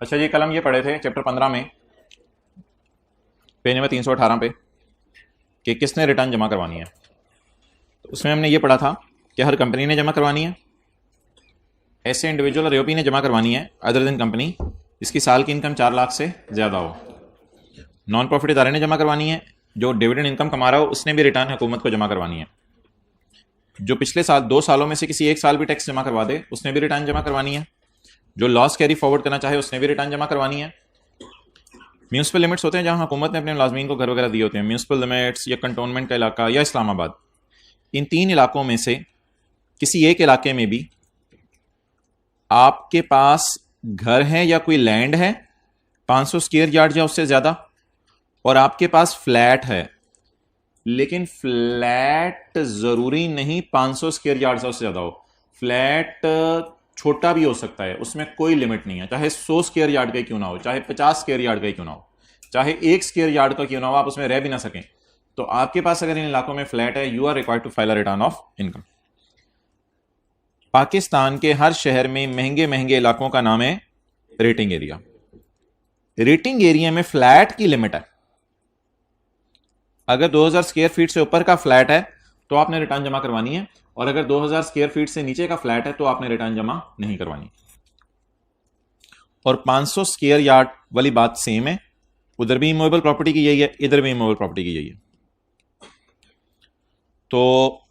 अच्छा जी, कल हम ये पढ़े थे चैप्टर 15 में पेज नंबर 318 पे कि किसने रिटर्न जमा करवानी है। तो उसमें हमने ये पढ़ा था कि हर कंपनी ने जमा करवानी है, ऐसे इंडिविजुअल और यूपी ने जमा करवानी है अदर देन कंपनी जिसकी साल की इनकम 4 लाख से ज़्यादा हो। नॉन प्रॉफिट इदारे ने जमा करवानी है, जो डिविडेंड इनकम कमा रहा हो उसने भी रिटर्न हुकूमत को जमा करवानी है, जो पिछले साल 2 सालों में से किसी एक साल भी टैक्स जमा करवा दे उसने भी रिटर्न जमा करवानी है, जो लॉस कैरी फॉरवर्ड करना चाहे उसने भी रिटर्न जमा करवानी है। म्यूनसिपल लिमिट्स होते हैं जहां हुकूमत ने अपने मुलाजमीन को घर वगैरह दिए होते हैं, म्यूनसिपल लिमिट्स या कंटोनमेंट का इलाका या इस्लामाबाद, इन 3 इलाकों में से किसी एक इलाके में भी आपके पास घर है या कोई लैंड है 500 स्क्वायर यार्ड या उससे ज़्यादा, और आपके पास फ्लैट है, लेकिन फ्लैट ज़रूरी नहीं 500 स्क्वायर यार्ड से उससे ज़्यादा हो, फ्लैट छोटा भी हो सकता है, उसमें कोई लिमिट नहीं है, चाहे 100 स्क्वायर यार्ड का क्यों ना हो, चाहे 50 स्क्वायर यार्ड का क्यों ना हो, चाहे 1 स्क्वायर यार्ड का क्यों ना हो, आप उसमें रह भी ना सकें, तो आपके पास अगर इन इलाकों में फ्लैट है you are required to file a return of income. Pakistan के हर शहर में महंगे महंगे इलाकों का नाम है रेटिंग एरिया। रेटिंग एरिया में फ्लैट की लिमिट है, अगर 2000 स्क्वायर फीट से ऊपर का फ्लैट है तो आपने रिटर्न जमा करवानी है, और अगर 2000 स्क्वायर फीट से नीचे का फ्लैट है तो आपने रिटर्न जमा नहीं करवानी। और 500 स्क्वायर यार्ड वाली बात सेम है, उधर भी इमूवेबल प्रॉपर्टी की यही है, इधर भी इमूवेबल प्रॉपर्टी की यही है। तो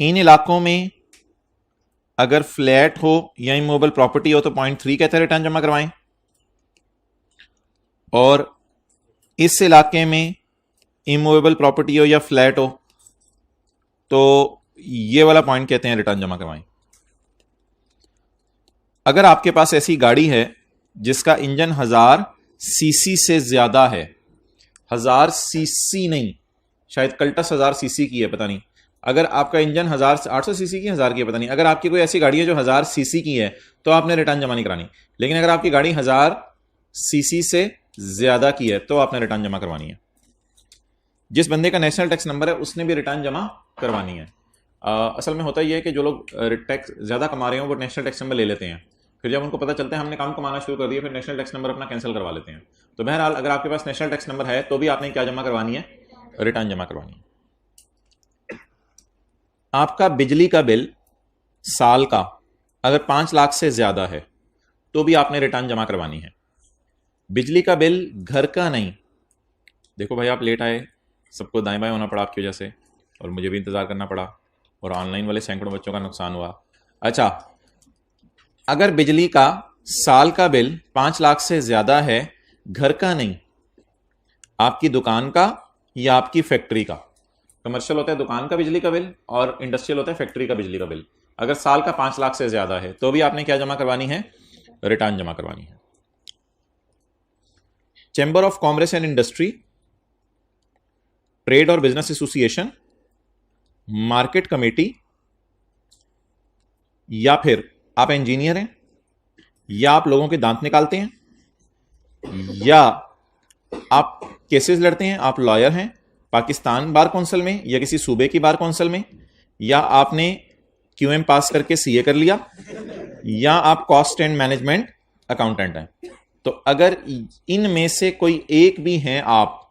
इन इलाकों में अगर फ्लैट हो या इमूवेबल प्रॉपर्टी हो तो 0.3 कहते हैं रिटर्न जमा करवाएं, और इस इलाके में इमूवेबल प्रॉपर्टी हो या फ्लैट हो तो ये वाला पॉइंट कहते हैं रिटर्न जमा करवाएं। अगर आपके पास ऐसी गाड़ी है जिसका इंजन 1000 सीसी से ज्यादा है, 1000 सीसी नहीं, शायद कल्टस 1000 सीसी की है, पता नहीं, अगर आपका इंजन 800 सीसी की 1000 की है, पता नहीं, अगर आपकी कोई ऐसी गाड़ी है जो 1000 सीसी की है तो आपने रिटर्न जमा नहीं करानी। लेकिन अगर आपकी गाड़ी 1000 सीसी से ज्यादा की है तो आपने रिटर्न जमा करवानी है। जिस बंदे का नेशनल टैक्स नंबर है उसने भी रिटर्न जमा करवानी है। असल में होता यह है कि जो लोग टैक्स ज़्यादा कमा रहे हो वो नेशनल टैक्स नंबर ले लेते हैं, फिर जब उनको पता चलता है हमने काम कमाना शुरू कर दिया फिर नेशनल टैक्स नंबर अपना कैंसिल करवा लेते हैं। तो बहरहाल अगर आपके पास नेशनल टैक्स नंबर है तो भी आपने क्या जमा करवानी है, रिटर्न जमा करवानी है। आपका बिजली का बिल साल का अगर 5 लाख से ज़्यादा है तो भी आपने रिटर्न जमा करवानी है। बिजली का बिल घर का नहीं, देखो भाई आप लेट आए, सबको दाएं बाएं होना पड़ा आपकी वजह से, और मुझे भी इंतज़ार करना पड़ा, और ऑनलाइन वाले सैकड़ों बच्चों का नुकसान हुआ। अच्छा, अगर बिजली का साल का बिल 5 लाख से ज़्यादा है, घर का नहीं, आपकी दुकान का या आपकी फैक्ट्री का, कमर्शियल होता है दुकान का बिजली का बिल और इंडस्ट्रियल होता है फैक्ट्री का बिजली का बिल, अगर साल का 5 लाख से ज़्यादा है तो भी आपने क्या जमा करवानी है, रिटर्न जमा करवानी है। Chamber of commerce and industry, trade और बिजनेस एसोसिएशन, मार्केट कमेटी, या फिर आप इंजीनियर हैं, या आप लोगों के दांत निकालते हैं, या आप केसेस लड़ते हैं, आप लॉयर हैं पाकिस्तान बार कौंसिल में या किसी सूबे की बार कौंसिल में, या आपने क्यूएम पास करके सीए कर लिया, या आप कॉस्ट एंड मैनेजमेंट अकाउंटेंट हैं। तो अगर इनमें से कोई एक भी हैं आप,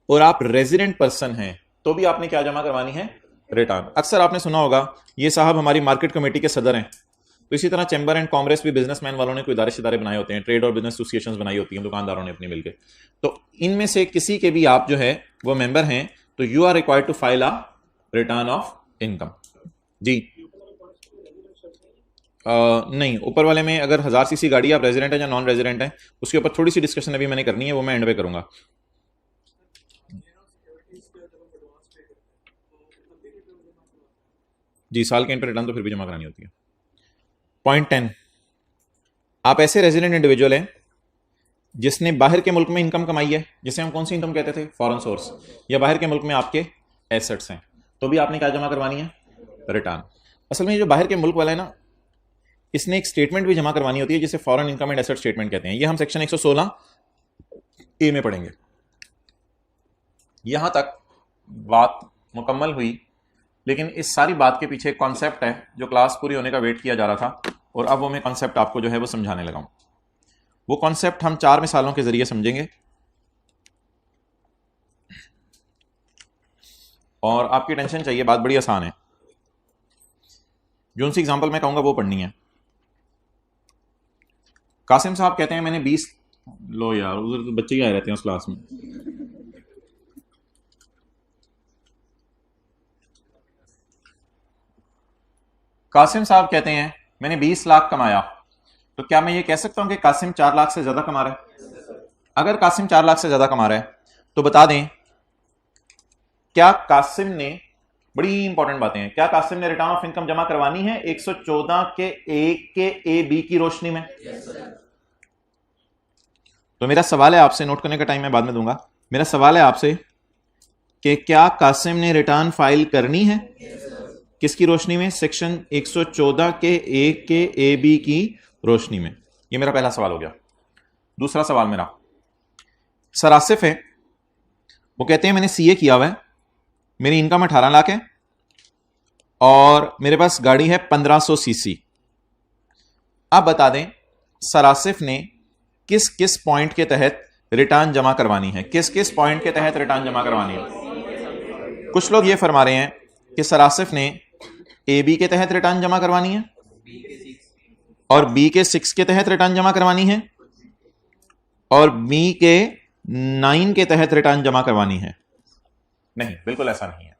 और आप रेजिडेंट पर्सन हैं, तो भी आपने क्या जमा करवानी है, रिटर्न। अक्सर आपने सुना होगा ये साहब हमारी मार्केट कमेटी के सदर हैं, तो इसी तरह चैम्बर एंड कॉमर्स भी बिजनेसमैन वालों ने कोई इदारे शिदारे बनाए होते हैं, ट्रेड और बिजनेस एसोसिएशंस बनाई होती हैं दुकानदारों ने अपनी मिलकर, तो इनमें से किसी के भी आप जो है वो मेंबर हैं तो you are required to file a return of income. जी नहीं, ऊपर वाले में अगर 1000 सीसी गाड़ी, आप रेजिडेंट है या नॉन रेजिडेंट है, उसके ऊपर थोड़ी सी डिस्कशन अभी मैंने करनी है, वो मैं एंड पे करूंगा। जी, साल के एंड पे रिटर्न तो फिर भी जमा करानी होती है। पॉइंट 10, आप ऐसे रेजिडेंट इंडिविजुअल हैं जिसने बाहर के मुल्क में इनकम कमाई है, जिसे हम कौन सी इनकम कहते थे, फॉरेन सोर्स, या बाहर के मुल्क में आपके एसेट्स हैं, तो भी आपने क्या जमा करवानी है, रिटर्न। असल में जो बाहर के मुल्क वाला है ना, इसने एक स्टेटमेंट भी जमा करवानी होती है जिसे foreign income and asset statement कहते हैं, ये हम सेक्शन 116 ए में पढ़ेंगे। यहां तक बात मुकम्मल हुई, लेकिन इस सारी बात के पीछे एक कॉन्सेप्ट है जो क्लास पूरी होने का वेट किया जा रहा था, और अब वो मैं कॉन्सेप्ट आपको जो है वो समझाने लगा हूं। वो कॉन्सेप्ट हम 4 मिसालों के जरिए समझेंगे और आपकी टेंशन चाहिए, बात बड़ी आसान है। जो सी एग्जांपल मैं कहूंगा वो पढ़नी है। कासिम साहब कहते हैं मैंने 20, लो यार उधर तो बच्चे ही आए रहते हैं उस क्लास में। कासिम साहब कहते हैं मैंने 20 लाख कमाया, तो क्या मैं ये कह सकता हूं कि कासिम 4 लाख से ज्यादा कमा रहा है? अगर कासिम 4 लाख से ज्यादा कमा रहा है तो बता दें क्या कासिम ने, बड़ी इंपॉर्टेंट बातें हैं, क्या कासिम ने रिटर्न ऑफ इनकम जमा करवानी है 114 के ए के ए बी की रोशनी में? तो मेरा सवाल है आपसे, नोट करने का टाइम मैं बाद में दूंगा, मेरा सवाल है आपसे कि क्या कासिम ने रिटर्न फाइल करनी है? किसकी रोशनी में? सेक्शन 114 के ए के ए बी की रोशनी में। ये मेरा पहला सवाल हो गया। दूसरा सवाल मेरा, सर आसिफ है, वो कहते हैं मैंने सीए किया हुआ है, मेरी इनकम 18 लाख है और मेरे पास गाड़ी है 1500 सीसी। अब बता दें सर आसिफ ने किस किस पॉइंट के तहत रिटर्न जमा करवानी है? किस किस पॉइंट के तहत रिटर्न जमा करवानी है? कुछ लोग ये फरमा रहे हैं कि सर आसिफ ने ए बी के तहत रिटर्न जमा करवानी है और बी के 6 के तहत रिटर्न जमा करवानी है और बी के 9 के तहत रिटर्न जमा करवानी है। नहीं, बिल्कुल ऐसा नहीं है।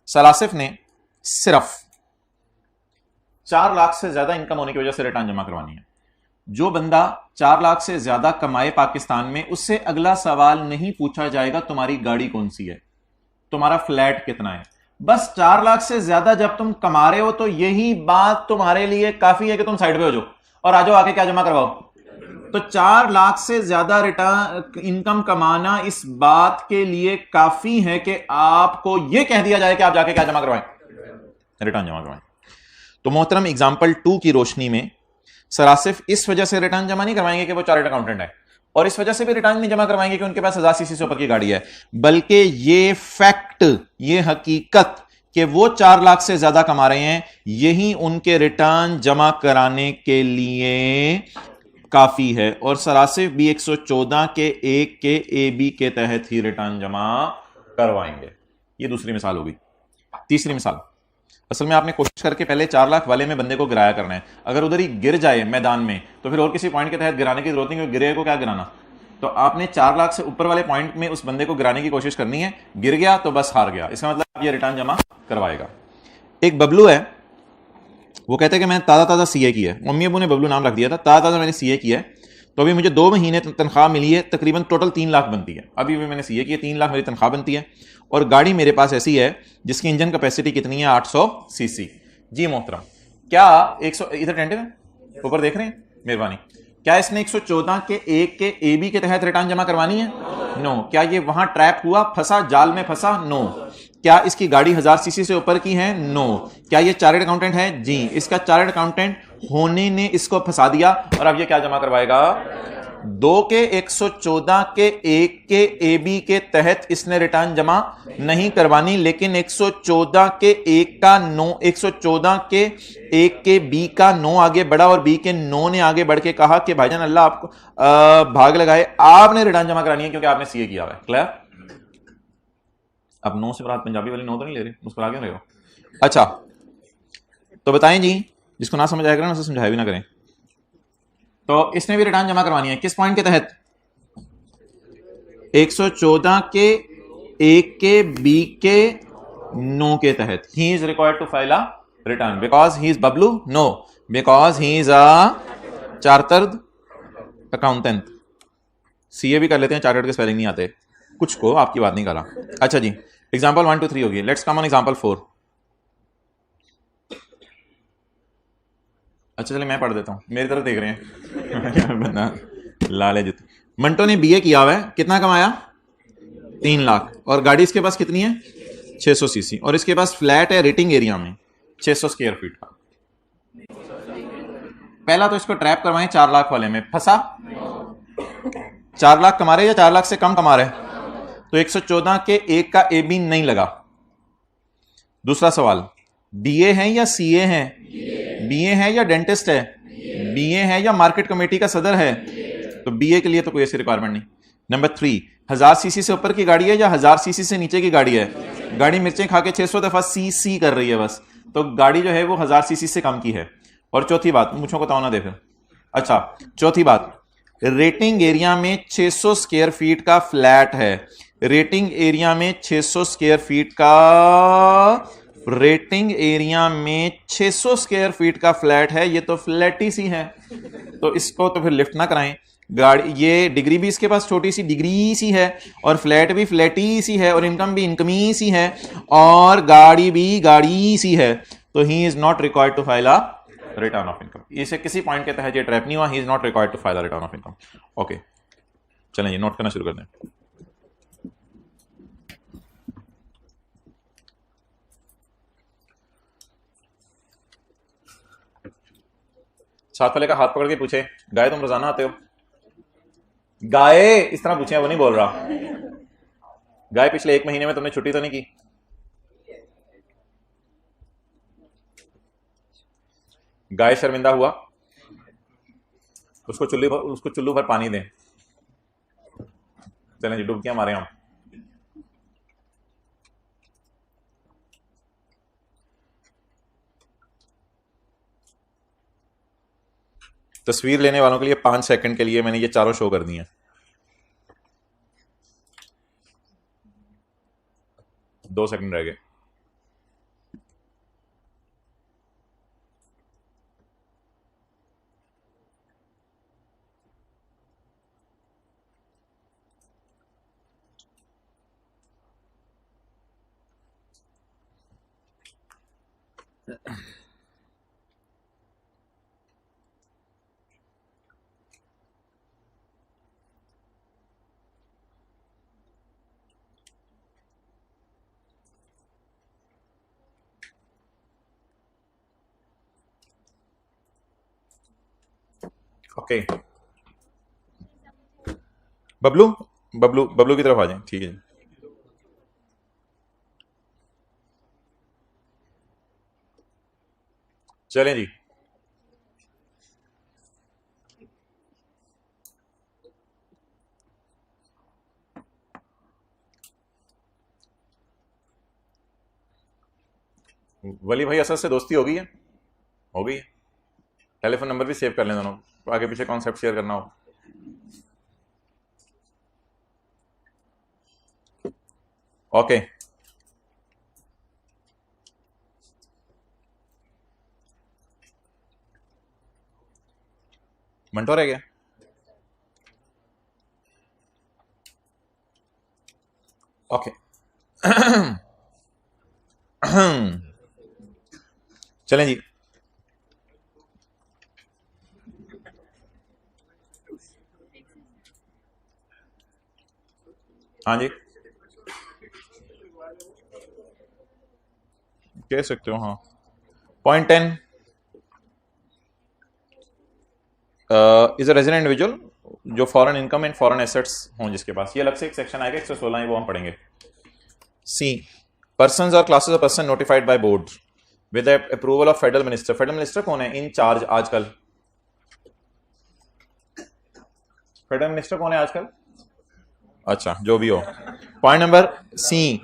सर आसिफ ने सिर्फ 4 लाख से ज्यादा इनकम होने की वजह से रिटर्न जमा करवानी है। जो बंदा 4 लाख से ज्यादा कमाए पाकिस्तान में, उससे अगला सवाल नहीं पूछा जाएगा तुम्हारी गाड़ी कौन सी है, तुम्हारा फ्लैट कितना है। बस 4 लाख से ज्यादा जब तुम कमा रहे हो तो यही बात तुम्हारे लिए काफी है कि तुम साइड पे हो जाओ और आ जाओ आके क्या जमा करवाओ। तो 4 लाख से ज्यादा रिटर्न इनकम कमाना इस बात के लिए काफी है कि आपको यह कह दिया जाए कि आप जाके क्या जमा करवाएं? रिटर्न जमा करवाएं। तो मोहतरम एग्जाम्पल 2 की रोशनी में सर आसिफ इस वजह से रिटर्न जमा नहीं करवाएंगे कि वो चार्टर्ड अकाउंटेंट है, और इस वजह से भी रिटर्न नहीं जमा करवाएंगे कि उनके पास 1000 सीसी से ऊपर की गाड़ी है, बल्कि ये फैक्ट, ये हकीकत कि वो 4 लाख से ज्यादा कमा रहे हैं, यही उनके रिटर्न जमा कराने के लिए काफी है। और सर आसिफ भी 114 के ए के ए बी के तहत ही रिटर्न जमा करवाएंगे। ये दूसरी मिसाल होगी। तीसरी मिसाल, असल में आपने कोशिश करके पहले 4 लाख वाले में बंदे को गिराया करना है। अगर उधर ही गिर जाए मैदान में तो फिर और किसी पॉइंट के तहत गिराने की जरूरत नहीं, क्योंकि गिरे को क्या गिराना। तो आपने 4 लाख से ऊपर वाले पॉइंट में उस बंदे को गिराने की कोशिश करनी है। गिर गया तो बस हार गया, इसका मतलब ये रिटर्न जमा करवाएगा। एक बबलू है, वो कहते हैं कि मैंने ताज़ा सीए किया है, मम्मी अबू ने बबलू नाम रख दिया था, ताज़ा मैंने सीए किया है, तो अभी मुझे 2 महीने तनख्वाह मिली है, तकरीबन टोटल 3 लाख बनती है। अभी भी मैंने सीए किया, 3 लाख मेरी तनख्वाह बनती है और गाड़ी मेरे पास ऐसी है जिसकी इंजन कैपेसिटी कितनी है? 800 सीसी। जी मोहतरम, क्या 100 इधर टेंटिव है, ऊपर देख रहे हैं, मेहरबानी, क्या इसने 114 के ए के ए बी के तहत रिटर्न जमा करवानी है? नो। क्या ये वहां ट्रैप हुआ, फंसा, जाल में फंसा? नो। क्या इसकी गाड़ी 1000 सीसी से ऊपर की है? नो। क्या ये चार्टर्ड अकाउंटेंट है? जी। इसका चार्टर्ड अकाउंटेंट होने ने इसको फंसा दिया और अब ये क्या जमा करवाएगा? 2 के 114 के ए के ए बी के तहत इसने रिटर्न जमा नहीं करवानी, लेकिन 114 के ए का 9, 114 के ए के बी का 9 आगे बढ़ा और बी के 9 ने आगे बढ़ के कहा कि भाईजान अल्लाह आपको भाग लगाए, आपने रिटर्न जमा करानी है क्योंकि आपने सीए किया हुआ है। क्लियर? अब 9 से बात पंजाबी वाली 9 तो नहीं ले रहे, मुस्कुरा क्यों रहे हो? अच्छा, तो बताएं जी, जिसको ना समझ आया करें उसे समझाया भी ना करें। तो इसने भी रिटर्न जमा करवानी है, किस पॉइंट के तहत? 114 के ए के बी के 9 के तहत। He is required to file a return because he is Bablu? No, because he is a chartered accountant. CA भी कर लेते हैं, चार्टर्ड के स्पेलिंग नहीं आते कुछ को, आपकी बात नहीं कर रहा। अच्छा जी, एग्जाम्पल 1 2 3 होगी। Let's come on example 4। अच्छा चलिए मैं पढ़ देता हूं, मेरी तरफ देख रहे हैं बंदा लाले जित। मंटो ने बीए किया हुआ है, कितना कमाया? 3 लाख, और गाड़ी इसके पास कितनी है? 600 सीसी, और इसके पास फ्लैट है रेटिंग एरिया में 600 स्क्वायर फीट का। पहला तो इसको ट्रैप करवाएं 4 लाख वाले में, फंसा? 4 लाख कमा रहे या 4 लाख से कम कमा रहे? तो 114 के एक का ए बी नहीं लगा। दूसरा सवाल, बीए है या सीए है? बीए है या डेंटिस्ट है? बीए है या मार्केट कमेटी का सदर है? तो बीए के लिए तो कोई ऐसी रिक्वायरमेंट नहीं। नंबर 3, 1000 सीसी से ऊपर की गाड़ी है या 1000 सीसी से नीचे की गाड़ी है? गाड़ी मिर्चें खा के 600 दफा सीसी कर रही है बस, तो गाड़ी जो है वो 1000 सीसी से कम की है। और चौथी बात, मुझको बताओ ना, देखो अच्छा चौथी बात, रेटिंग एरिया में 600 स्क्वायर फीट का फ्लैट है। रेटिंग एरिया में 600 स्क्वायर फीट का, रेटिंग एरिया में 600 स्क्वायर फीट का फ्लैट है, ये तो फ्लैट ही सी है, तो इसको तो फिर लिफ्ट ना कराएं। गाड़ी, ये डिग्री भी इसके पास छोटी सी डिग्री सी है, और फ्लैट भी फ्लैटी सी है, और इनकम भी इनकमी सी है, और गाड़ी भी गाड़ी सी है, तो he is not required to file a return of income. इसे किसी पॉइंट के तहत ये ट्रैप नहीं हुआ, he is not required to file a return of income. Okay, चलें ये नोट करना शुरू कर दें। साथ वाले का हाथ पकड़ के पूछे, गाय तुम रोजाना आते हो? गाय इस तरह पूछे, वो नहीं बोल रहा। गाय पिछले 1 महीने में तुमने छुट्टी तो नहीं की? गाय शर्मिंदा हुआ, उसको चुल्लू भर पानी दें। चलें जी, डुबकियां मारे हम। तस्वीर लेने वालों के लिए 5 सेकंड के लिए मैंने ये चारों शो कर दी हैं। 2 सेकंड रह गए। ओके, बबलू बबलू बबलू की तरफ आ जाए, ठीक है। चलें जी, वली भाई असद से दोस्ती हो गई है? हो गई है। टेलीफोन नंबर भी सेव कर लें दोनों, आगे पीछे कॉन्सेप्ट शेयर करना हो। ओके, मंटो रह गया। ओके चलें जी, हाँ जी कह सकते हो, हाँ। Point 10, is a resident individual जो foreign income and foreign assets हों जिसके पास, ये अलग से एक सेक्शन आएगा 116 है, वो हम पढ़ेंगे। सी, पर्सन्स और classes of person notified by board with approval of federal minister. Federal minister कौन है इन चार्ज आजकल? फेडरल मिनिस्टर कौन है आजकल? अच्छा, जो भी हो। पॉइंट नंबर सी,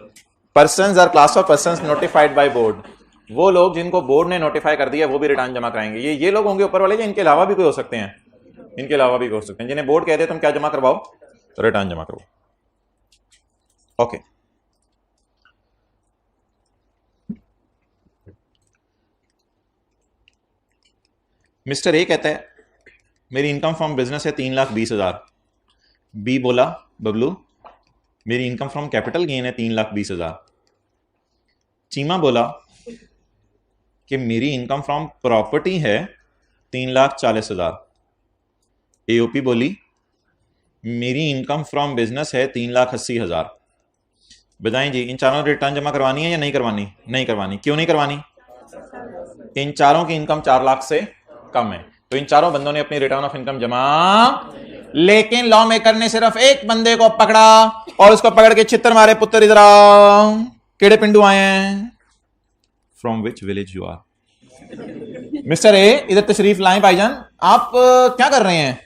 पर्सन्स और class of persons notified by board, वो लोग जिनको बोर्ड ने नोटिफाई कर दिया वो भी रिटर्न जमा कराएंगे। ये लोग होंगे ऊपर वाले, या इनके अलावा भी कोई हो सकते हैं? इनके अलावा भी हो सकते हैं, जिन्हें बोर्ड कहते हैं तुम क्या जमा करवाओ? रिटर्न जमा करो। ओके, मिस्टर ए कहता है मेरी इनकम फ्रॉम बिजनेस है 3,20,000। बी बोला बबलू मेरी इनकम फ्रॉम कैपिटल गेन है 3,20,000। चीमा बोला कि मेरी इनकम फ्रॉम प्रॉपर्टी है 3,40,000। एओपी बोली मेरी इनकम फ्रॉम बिजनेस है 3,80,000। बताएं जी, इन चारों रिटर्न जमा करवानी है या नहीं करवानी? नहीं करवानी। क्यों नहीं करवानी? इन चारों की इनकम 4 लाख से कम है, तो इन चारों बंदों ने अपनी रिटर्न ऑफ इनकम जमा, लेकिन लॉ मेकर ने सिर्फ एक बंदे को पकड़ा और उसको पकड़ के छितर मारे, पुत्र इधर आओ, केड़े पिंडू आए हैं, from which village you are. Mister A, इधर तशरीफ लाएं भाईजान। आप क्या कर रहे हैं?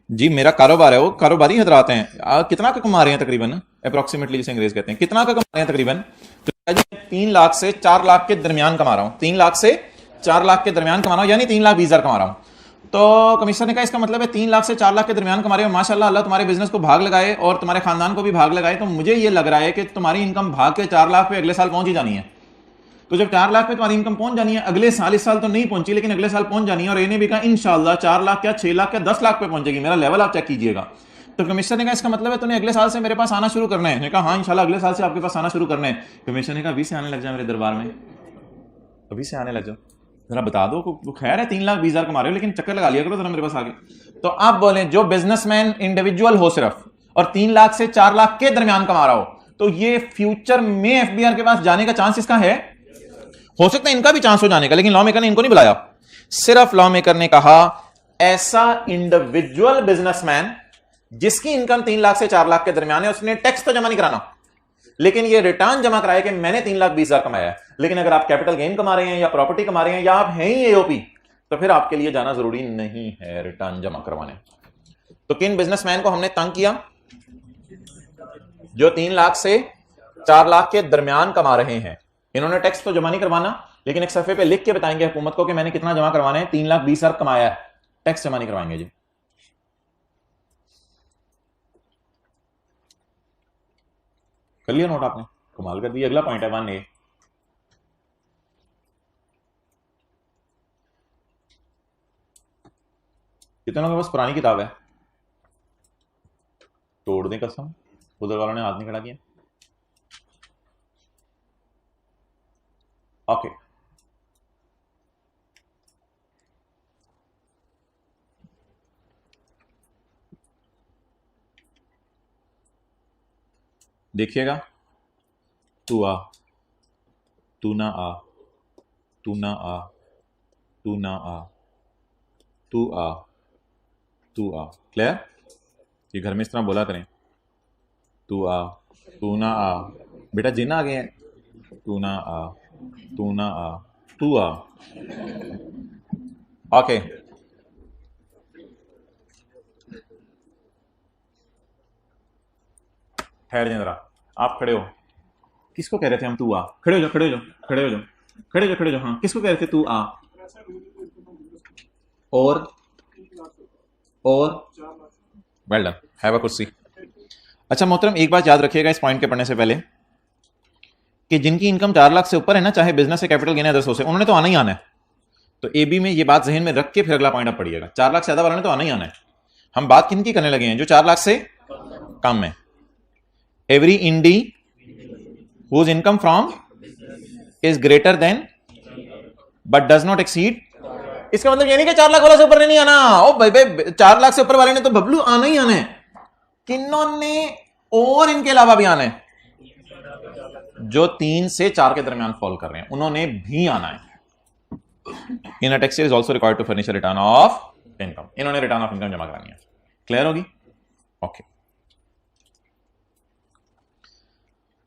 जी मेरा कारोबार है, वो कारोबारी हजरात हैं। कितना का कमा रहे हैं तकरीबन, अप्रोक्सीमेटली जिसे अंग्रेज कहते हैं, कितना का कमा रहे हैं तकरीबन? तो जी 3 लाख से 4 लाख के दरमियान कमा रहा हूं, 3 लाख से 4 लाख के दरमियान कमा रहा हूं, यानी 3,20,000 कमा रहा हूं। तो कमिश्नर ने कहा इसका मतलब है 3 लाख से 4 लाख के दरमियान कमा रहे हो, माशाल्लाह, अल्लाह तुम्हारे बिजनेस को भाग लगाए और तुम्हारे खानदान को भी भाग लगाए। तो मुझे ये लग रहा है कि तुम्हारी इनकम भाग के 4 लाख पे अगले साल पहुंच ही जानी है। तो जब 4 लाख पे तुम्हारी इनकम पहुंच जानी है अगले साल, इस साल तो नहीं पहुंची लेकिन अगले साल पहुंच जानी है, और इन्हें भी कहा इंशाल्लाह 4 लाख क्या 6 लाख क्या 10 लाख पे पहुंचेगी, मेरा लेवल आप चेक कीजिएगा। तो कमिश्नर ने कहा इसका मतलब है तूने अगले साल से मेरे पास आना शुरू करना है। मैंने कहा हाँ इंशाल्लाह अगले साल से आपके पास आना शुरू करना है। कमिश्नर ने कहा अभी से आने लग जाए मेरे दरबार में, अभी से आने लग जाओ, जरा बता दो। खैर है 3,20,000 कमा रहे हो लेकिन चक्कर लगा लिया करो जरा मेरे पास आगे। तो आप बोले जो बिजनेसमैन इंडिविजुअल हो सिर्फ और 3 लाख से 4 लाख के दरमियान कमा रहा हो, तो ये फ्यूचर में एफबीआर के पास जाने का चांस इसका है। हो सकता है इनका भी चांस हो जाने का, लेकिन लॉ मेकर ने इनको नहीं बुलाया। सिर्फ लॉ मेकर ने कहा ऐसा इंडिविजुअल बिजनेसमैन जिसकी इनकम 3 लाख से 4 लाख के दरमियान है, उसने टैक्स तो जमा नहीं कराना, लेकिन ये रिटर्न जमा कराए कि मैंने 3,20,000 कमाया है। लेकिन अगर आप कैपिटल गेन कमा रहे हैं या प्रॉपर्टी कमा रहे हैं या आप हैं ही एओपी, तो फिर आपके लिए जाना जरूरी नहीं है रिटर्न जमा करवाने। तो किन बिजनेसमैन को हमने तंग किया? जो 3 लाख से 4 लाख के दरमियान कमा रहे हैं। इन्होंने टैक्स तो जमा नहीं करवाना, लेकिन एक सफे पे लिख के बताएंगे हुकूमत को कि मैंने कितना जमा करवाना है, 3,20,000 कमाया है, टैक्स जमा नहीं करवाएंगे जी। कर लिया नोट आपने? कमाल कर दिया। अगला पॉइंट है 1A। कितने लोगों के पास पुरानी किताब है? तोड़ दें कसम, उधर वालों ने हाथ नहीं खड़ा किया। ओके, देखिएगा, तू आ, तू ना आ, तू ना आ, तू ना आ, तू आ, तू आ। क्लियर? ये घर में इस तरह बोला करें, तू आ, तू ना आ। बेटा जिन आ गए हैं, तू ना आ, तू ना आ, तू आ। ओके, ठहर जाए जरा। आप खड़े हो, किसको कह रहे थे हम तू आ? खड़े हो जाओ, खड़े हो जाओ, खड़े हो जाओ, खड़े हो जाओ, खड़े हो जाओ। हाँ, किसको कह रहे थे तू आ? और वेल डन, हैव अ कुर्सी। अच्छा मोहतरम, एक बात याद रखिएगा इस पॉइंट के पढ़ने से पहले कि जिनकी इनकम 4 लाख से ऊपर है ना, चाहे बिजनेस से, कैपिटल गेन, अदर सोर्स से, उन्होंने तो आना ही आना है। तो एबी में ये बात जहन में रख के फिर अगला पॉइंट आप पढ़िएगा। 4 लाख से ज्यादा वालों ने तो आना ही आना है। हम बात किन की करने लगे हैं? जो 4 लाख से कम है। Every individual whose income from is greater than but does not exceed। इसका मतलब ये नहीं कि 4 लाख वाला से ऊपर नहीं आना। ओ भाई भाई, 4 लाख से ऊपर वाले ने तो बबलू आना ही आना है। किन्होंने और इनके अलावा भी आना है? जो 3 से 4 के दरमियान फॉल कर रहे हैं उन्होंने भी आना है। In a tax is also required to furnish return of income. इन्होंने रिटर्न ऑफ इनकम जमा करानी है। क्लियर होगी? ओके।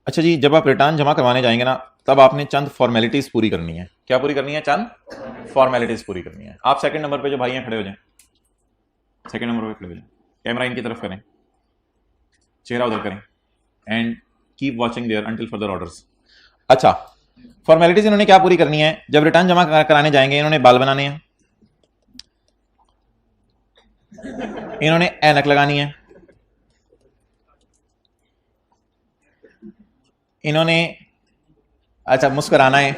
अच्छा जी, जब आप रिटर्न जमा करवाने जाएंगे ना, तब आपने चंद फॉर्मेलिटीज पूरी करनी है। क्या पूरी करनी है? चंद फॉर्मेलिटीज पूरी करनी है। आप सेकंड नंबर पे जो भाई हैं खड़े हो जाएं, सेकंड नंबर पे खड़े हो जाएं, कैमरा इनकी तरफ करें, चेहरा उधर करें, and keep watching there until further orders. अच्छा, फॉर्मेलिटीज इन्होंने क्या पूरी करनी है? जब रिटर्न जमा कराने जाएंगे इन्होंने बाल बनाने हैं, इन्होंने ऐनक लगानी है, इन्होंने अच्छा मुस्कुराना है,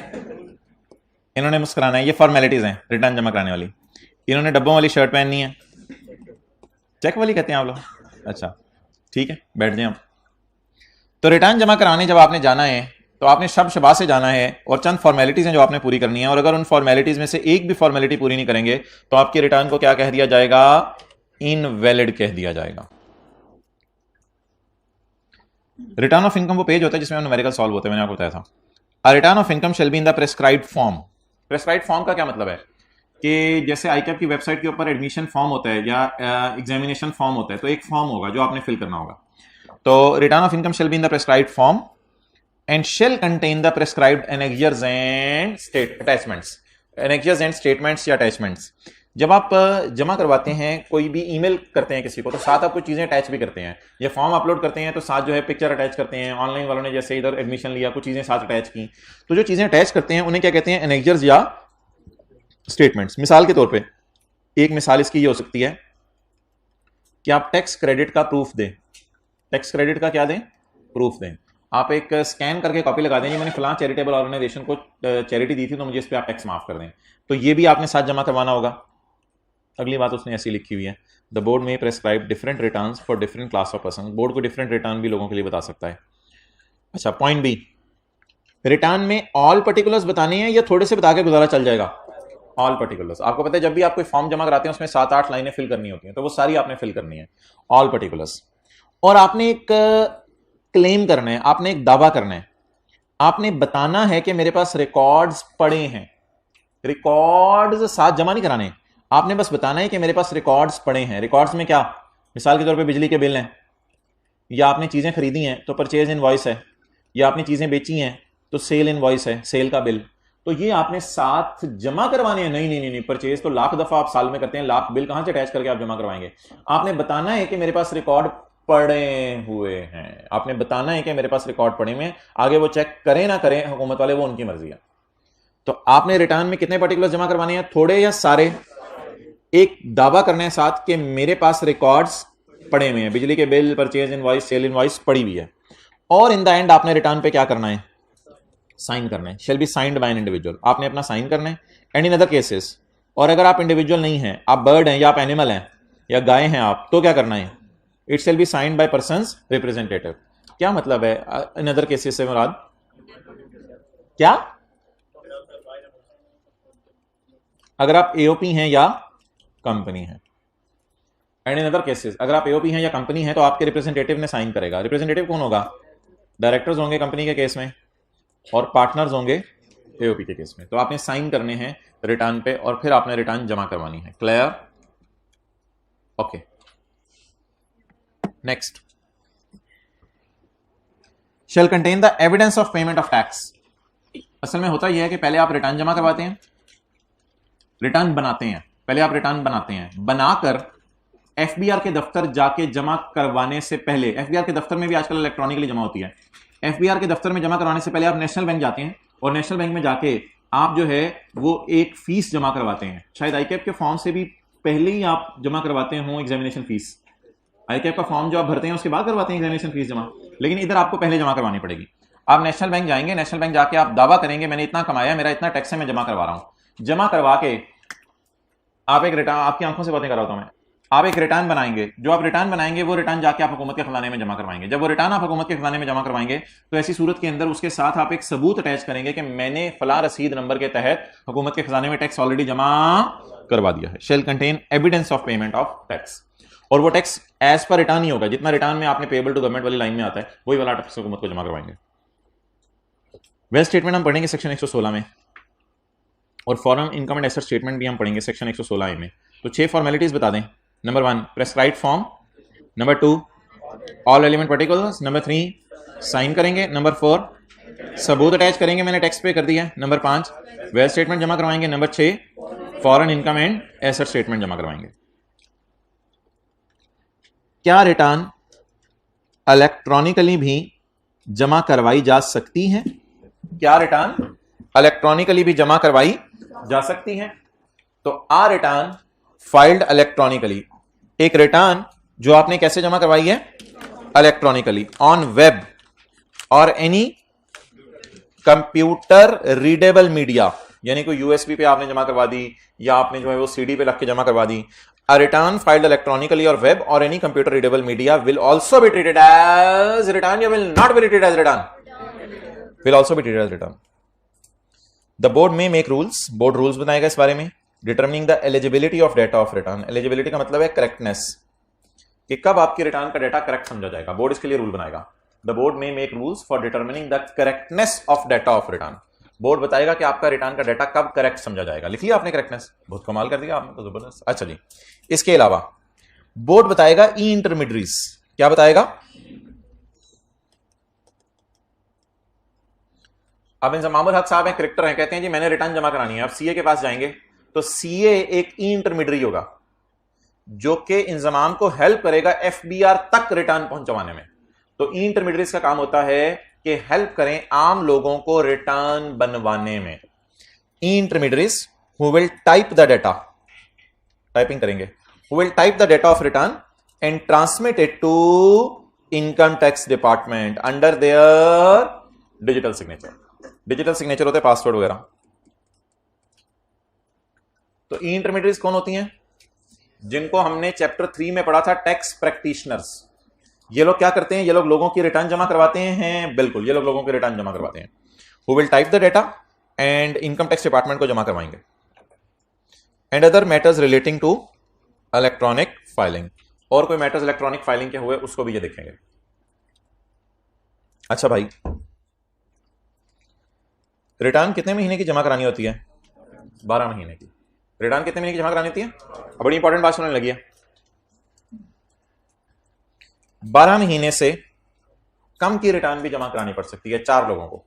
इन्होंने मुस्कुराना है। ये फॉर्मेलिटीज हैं रिटर्न जमा कराने वाली। इन्होंने डब्बों वाली शर्ट पहननी है, चेक वाली कहते हैं आप लोग। अच्छा ठीक है, बैठ जाएं आप। तो रिटर्न जमा कराने जब आपने जाना है तो आपने शबाज से जाना है और चंद फॉर्मेलिटीज हैं जो आपने पूरी करनी है। और अगर उन फॉर्मेलिटीज में से एक भी फॉर्मेलिटी पूरी नहीं करेंगे तो आपके रिटर्न को क्या कह दिया जाएगा? इनवैलिड कह दिया जाएगा। रिटर्न ऑफ इनकम वो पेज होता है जिसमें न्यूमेरिकल सॉल्व होते हैं, मैंने आपको बताया था। A return of income shall be in the prescribed form. Prescribed form का क्या मतलब है कि जैसे आईकैप की वेबसाइट के ऊपर एडमिशन फॉर्म होता है या एग्जामिनेशन फॉर्म होता है, तो एक फॉर्म होगा जो आपने फिल करना होगा। तो return of income shall be in the prescribed form and shall contain the prescribed annexures and state attachments। Annexures and statements या अटैचमेंट्स, जब आप जमा करवाते हैं, कोई भी ईमेल करते हैं किसी को, तो साथ आप कुछ चीजें अटैच भी करते हैं, या फॉर्म अपलोड करते हैं तो साथ जो है पिक्चर अटैच करते हैं। ऑनलाइन वालों ने जैसे इधर एडमिशन लिया, कुछ चीजें साथ अटैच की, तो जो चीजें अटैच करते हैं उन्हें क्या कहते हैं? एनेक्जर्स या स्टेटमेंट्स। मिसाल के तौर पर एक मिसाल इसकी ये हो सकती है कि आप टैक्स क्रेडिट का प्रूफ दें। टैक्स क्रेडिट का क्या दें? प्रूफ दें। आप एक स्कैन करके कॉपी लगा दें, मैंने फलां चैरिटेबल ऑर्गेनाइजेशन को चैरिटी दी थी तो मुझे इस पर आप टैक्स माफ कर दें, तो ये भी आपने साथ जमा करवाना होगा। अगली बात उसने ऐसी लिखी हुई है, द बोर्ड में prescribe different return for different class of person. Board को डिफरेंट रिटर्न भी लोगों के लिए बता सकता है। अच्छा, पॉइंट बी, रिटर्न में ऑल पर्टिकुलर्स बताने हैं या थोड़े से बता के गुजारा चल जाएगा? All particulars. आपको पता है जब भी आप कोई फॉर्म जमा कराते हैं उसमें 7-8 लाइनें फिल करनी होती हैं, तो वो सारी आपने फिल करनी है, ऑल पर्टिकुलर्स। और आपने एक क्लेम करना है, आपने एक दावा करना है, आपने बताना है कि मेरे पास रिकॉर्ड्स पड़े हैं। रिकॉर्ड्स साथ जमा नहीं कराने, आपने बस बताना है कि मेरे पास रिकॉर्ड्स पड़े हैं। रिकॉर्ड्स में क्या? मिसाल के तौर पे बिजली के बिल हैं, या आपने चीजें खरीदी हैं तो परचेज इनवॉइस है, या आपने चीजें बेची हैं तो सेल इनवॉइस है, सेल का बिल, तो ये आपने साथ जमा करवाने हैं। नहीं नहीं नहीं, परचेज तो लाख दफा आप साल में करते हैं, लाख बिल कहां से अटैच करके आप जमा करवाएंगे? आपने बताना है कि मेरे पास रिकॉर्ड पड़े हुए हैं, आपने बताना है कि मेरे पास रिकॉर्ड पड़े हुए हैं। आगे वो चेक करें ना करें हुकूमत वाले, वो उनकी मर्जी है। तो आपने रिटर्न में कितने पर्टिकुलर जमा करवाने हैं? थोड़े या सारे? एक दावा करना है साथ कि मेरे पास रिकॉर्ड्स पड़े हुए हैं, बिजली के bill, purchase invoice, sale invoice पड़ी हुई है। और इन द एंड आपने रिटर्न पे क्या करना है? साइन करना है। Shall be signed by an individual, आपने अपना साइन करना है। एंड इन अदर केसेस, और अगर आप इंडिविजुअल नहीं हैं, आप बर्ड हैं या आप एनिमल हैं या गाय हैं आप, तो क्या करना है? It shall be signed bye persons representative. क्या मतलब है इन अदर केसेस से मुराद? क्या? अगर आप एओपी हैं या कंपनी है। एंड इन अदर केसेस, अगर आप एओपी हैं या कंपनी है तो आपके रिप्रेजेंटेटिव ने साइन करेगा। रिप्रेजेंटेटिव कौन होगा? डायरेक्टर्स होंगे कंपनी के केस में, और पार्टनर्स होंगे एओपी के केस में। तो आपने साइन करने हैं रिटर्न पे, और फिर आपने रिटर्न जमा करवानी है। Clear? Okay, next, shall contain the evidence of payment of tax. असल में होता यह है कि पहले आप रिटर्न जमा करवाते हैं, रिटर्न बनाते हैं, पहले आप रिटर्न बनाते हैं, बनाकर एफबीआर के दफ्तर जाके जमा करवाने से पहले, एफबीआर के दफ्तर में भी आजकल इलेक्ट्रॉनिकली जमा होती है, एफबीआर के दफ्तर में जमा करवाने से पहले आप नेशनल बैंक जाते हैं, और नेशनल बैंक में जाके आप जो है वो एक फीस जमा करवाते हैं। शायद आईकैप के फॉर्म से भी पहले ही आप जमा करवाते हो एग्जामिनेशन फीस। आईकैप का फॉर्म जो आप भरते हैं उसके बाद करवाते हैं एग्जामिनेशन फीस जमा, लेकिन इधर आपको पहले जमा करवानी पड़ेगी। आप नेशनल बैंक जाएंगे, नेशनल बैंक जाके आप दावा करेंगे मैंने इतना कमाया, मेरा इतना टैक्स है, मैं जमा करवा रहा हूं। जमा करवा के आप एक रिटर्न, आपकी आंखों से बातें कर रहा होता हूं मैं, आप एक रिटर्न बनाएंगे। जो आप रिटर्न बनाएंगे वो रिटर्न जाके आप हुकूमत के खजाने में जमा करवाएंगे। जब वो रिटर्न आप हुकूमत के खजाने में जमा करवाएंगे तो ऐसी सूरत के अंदर उसके साथ आप एक सबूत अटैच करेंगे कि मैंने फला रसीद नंबर के तहत हुकूमत के खजाने में टैक्स ऑलरेडी जमा करवा दिया है। Shall contain evidence of payment of tax, और वो टैक्स एज पर रिटर्न ही होगा, जितना रिटर्न में आपने पेबल टू गवर्नमेंट वाली लाइन में आता है वही वाला टैक्स हुकूमत को जमा करवाएंगे। वेल स्टेटमेंट हम पढ़ेंगे सेक्शन 116 में, और foreign income and asset statement भी हम पढ़ेंगे सेक्शन 116 में। तो 6 फॉर्मेलिटीज बता दें। Number 1 prescribed form, number 2 all element particulars, number 3 sign करेंगे, नंबर 4 सबूत अटैच करेंगे मैंने टैक्स पे कर दिया है, नंबर 5 वेल स्टेटमेंट जमा करवाएंगे, number 6 foreign income and asset statement जमा करवाएंगे। क्या रिटर्न इलेक्ट्रॉनिकली भी जमा करवाई जा सकती है? क्या रिटर्न इलेक्ट्रॉनिकली भी जमा करवाई जा सकती है? तो आ रिटर्न फाइल्ड इलेक्ट्रॉनिकली, एक रिटर्न जो आपने कैसे जमा करवाई है? इलेक्ट्रॉनिकली, ऑन वेब और एनी कंप्यूटर रीडेबल मीडिया, यानी कोई यूएसबी पे आपने जमा करवा दी, या आपने जो है वो सीडी पे रख के जमा करवा दी। A return filed electronically or web or any computer readable media will also be treated as return या will not be treated as return? Will also be treated as return. The board may make rules, board rules बनाएगा इस बारे में, determining the eligibility of data of return. Eligibility का मतलब है correctness, कि कब आपकी रिटर्न का डेटा करेक्ट समझा जाएगा, बोर्ड इसके लिए रूल बनाएगा। The board may make rules for determining the correctness of data of return. Board बताएगा कि आपका रिटर्न का डेटा कब करेक्ट समझा जाएगा। लिख लिया आपने करेक्टनेस, बहुत कमाल कर दिया आपने तो, जबरदस्त। अच्छा जी, इसके अलावा बोर्ड बताएगा ई इंटरमीडियरीज, क्या बताएगा? अब इंजमामुल हक साहब हैं, क्रिकेटर हैं, कहते हैं जी मैंने रिटर्न जमा करानी है। अब सीए के पास जाएंगे तो सीए एक ई इंटरमीडियरी होगा जो कि इंजमाम को हेल्प करेगा एफबीआर तक रिटर्न पहुंचवाने में। तो ई इंटरमीडियरीज का काम होता है कि हेल्प करें आम लोगों को रिटर्न बनवाने में। E intermediaries who will type the data, typing करेंगे, who will type the data of return and transmit it to income tax department under their digital signature. Digital signature होते हैं पासवर्ड वगैरह। तो ई इंटरमीडियरीज कौन होती हैं? जिनको हमने चैप्टर 3 में पढ़ा था, टैक्स प्रैक्टिशनर्स। ये लोग क्या करते हैं? ये लोग लोगों की रिटर्न जमा करवाते हैं। बिल्कुल, ये लोग के रिटर्न जमा करवाते हैं। Who will type the data and income tax department को जमा करवाएंगे। And other matters relating to electronic filing, और कोई मैटर्स इलेक्ट्रॉनिक फाइलिंग के हुए उसको भी ये देखेंगे। अच्छा भाई, रिटर्न कितने महीने की जमा करानी होती है? 12 महीने की। रिटर्न कितने महीने की जमा करानी होती है? अब बड़ी इंपॉर्टेंट बात सुनने लगी है। 12 महीने से कम की रिटर्न भी जमा करानी पड़ सकती है। 4 लोगों को,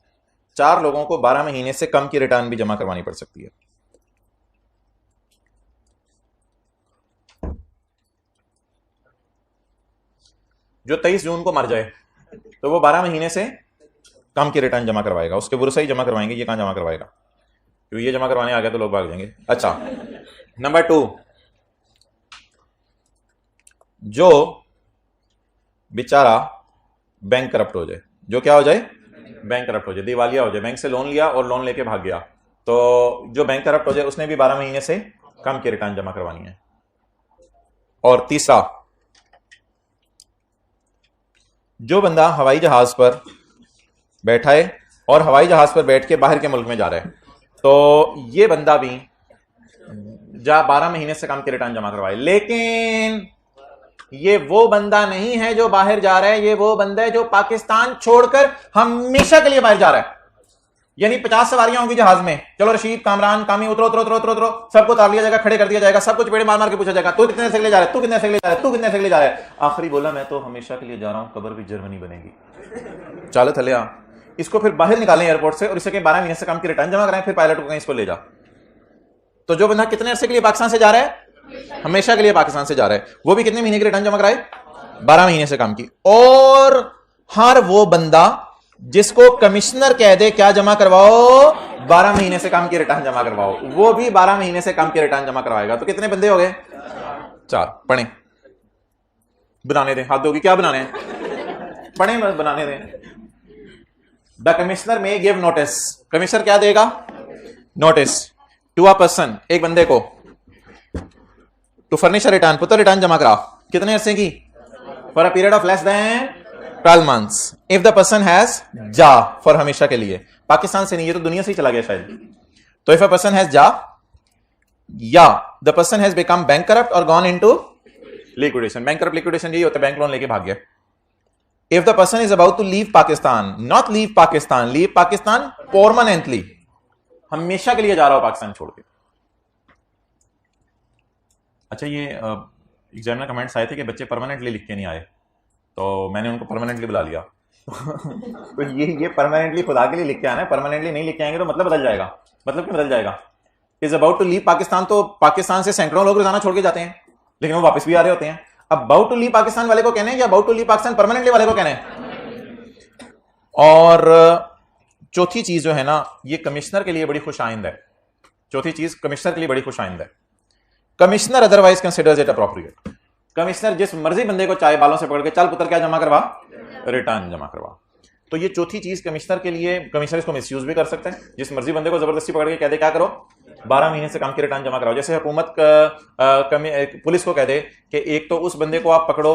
4 लोगों को 12 महीने से कम की रिटर्न भी जमा करवानी पड़ सकती है। जो 23 जून को मर जाए तो वो 12 महीने से कम की रिटर्न जमा करवाएगा। उसके बुरसा ही जमा करवाएंगे, ये कहां जमा करवाएगा? क्योंकि ये जमा करवाने आ गया तो लोग भाग जाएंगे। अच्छा, नंबर 2, जो बेचारा बैंक करप्ट हो जाए। जो क्या हो जाए? बैंक करप्ट हो जाए, दिवालिया हो जाए, बैंक से लोन लिया और लोन लेके भाग गया, तो जो बैंक करप्ट हो जाए उसने भी 12 महीने से कम की रिटर्न जमा करवानी है। और तीसरा, जो बंदा हवाई जहाज पर बैठा है और हवाई जहाज पर बैठ के बाहर के मुल्क में जा रहा है, तो ये बंदा भी 12 महीने से कम की रिटर्न जमा करवाए। लेकिन ये वो बंदा नहीं है जो बाहर जा रहा है, ये वो बंदा है जो पाकिस्तान छोड़कर हमेशा के लिए बाहर जा रहा है। यानी 50 सवारियां होंगी जहाज में, चलो रशीद, कामरान, कामी, उतरो उतरो उतरो उतरो उतरो, सबको उतार लिया जाएगा, खड़े कर दिया जाएगा, सबको चपेड़े मार मार के पूछा जाएगा, तू कितने से ले जा रहा है, तू कितने से ले जा रहा है, तू कितने से ले जा रहा है। आखिरी बोला मैं तो हमेशा के लिए जा रहा हूं, कब्र भी जर्मनी बनेगी। चलो थले आ, इसको फिर बाहर निकालें एयरपोर्ट से और इसे 12 महीने से कम की रिटर्न जमा कराएं, फिर पायलट को कहीं इसको ले जा। तो जो बंदा कितने अरसे के लिए पाकिस्तान से जा रहा है? हमेशा के लिए पाकिस्तान से जा रहा है, वो भी कितने महीने की रिटर्न जमा कराए? 12 महीने से कम की। और हर वो बंदा जिसको कमिश्नर कह दे क्या जमा करवाओ, 12 महीने से कम की रिटर्न जमा करवाओ, वो भी 12 महीने से कम की रिटर्न जमा करवाएगा। तो कितने बंदे हो गए? 4। पढ़े, बनाने दें, हाथ दोगी, क्या बनाने हैं? पढ़े, बनाने दें। द कमिश्नर में गिव नोटिस, कमिश्नर क्या देगा? नोटिस टू अ पर्सन, एक बंदे को, टू फर्निश रिटर्न, पुत्र रिटर्न जमा करा। कितने अरसे की? For a period of less than 12 months if the person has जा, फॉर हमेशा के लिए। पाकिस्तान से नहीं, ये तो दुनिया से ही चला गया शायद। तो इफ अ पर्सन हैज जा, या the person has become bankrupt और gone into liquidation. Bankrupt, liquidation यही होता है, बैंक लोन लेके भाग गया। If the person is about to leave Pakistan, not leave Pakistan, leave Pakistan permanently, हमेशा के लिए जा रहा हो पाकिस्तान छोड़ के। अच्छा, ये एग्जाम में कमेंट्स आए थे कि बच्चे परमानेंटली लिख के नहीं आए, तो मैंने उनको परमानेंटली बुला लिया। तो ये परमानेंटली खुदा के लिए लिख के आना है, परमानेंटली नहीं लिख के आएंगे तो मतलब बदल जाएगा। मतलब क्या बदल जाएगा? Is about to leave Pakistan, तो पाकिस्तान से सैकड़ों लोग रोजाना छोड़ के जाते हैं, लेकिन वो वापस भी आ रहे होते हैं। अबाउट टू लीव पाकिस्तान वाले को कहने हैं या about to leave Pakistan permanently वाले को कहने हैं? और चौथी चीज जो है ना, ये कमिश्नर के लिए बड़ी खुश आइंद है। चौथी चीज कमिश्नर के लिए बड़ी खुश आइंद है। Commissioner otherwise considers it appropriate. Commissioner जिस मर्जी बंदे को चाहे बालों से पकड़ के, चल पुत्र क्या जमा करवा, रिटर्न जमा करवा। तो ये चौथी चीज कमिश्नर के लिए, कमिश्नर इसको मिसयूज भी कर सकते हैं, जिस मर्जी बंदे को जबरदस्ती पकड़ के कह दे क्या करो, 12 महीने से कम की रिटर्न जमा कराओ। जैसे हुकूमत पुलिस को कह दे कि एक तो उस बंदे को आप पकड़ो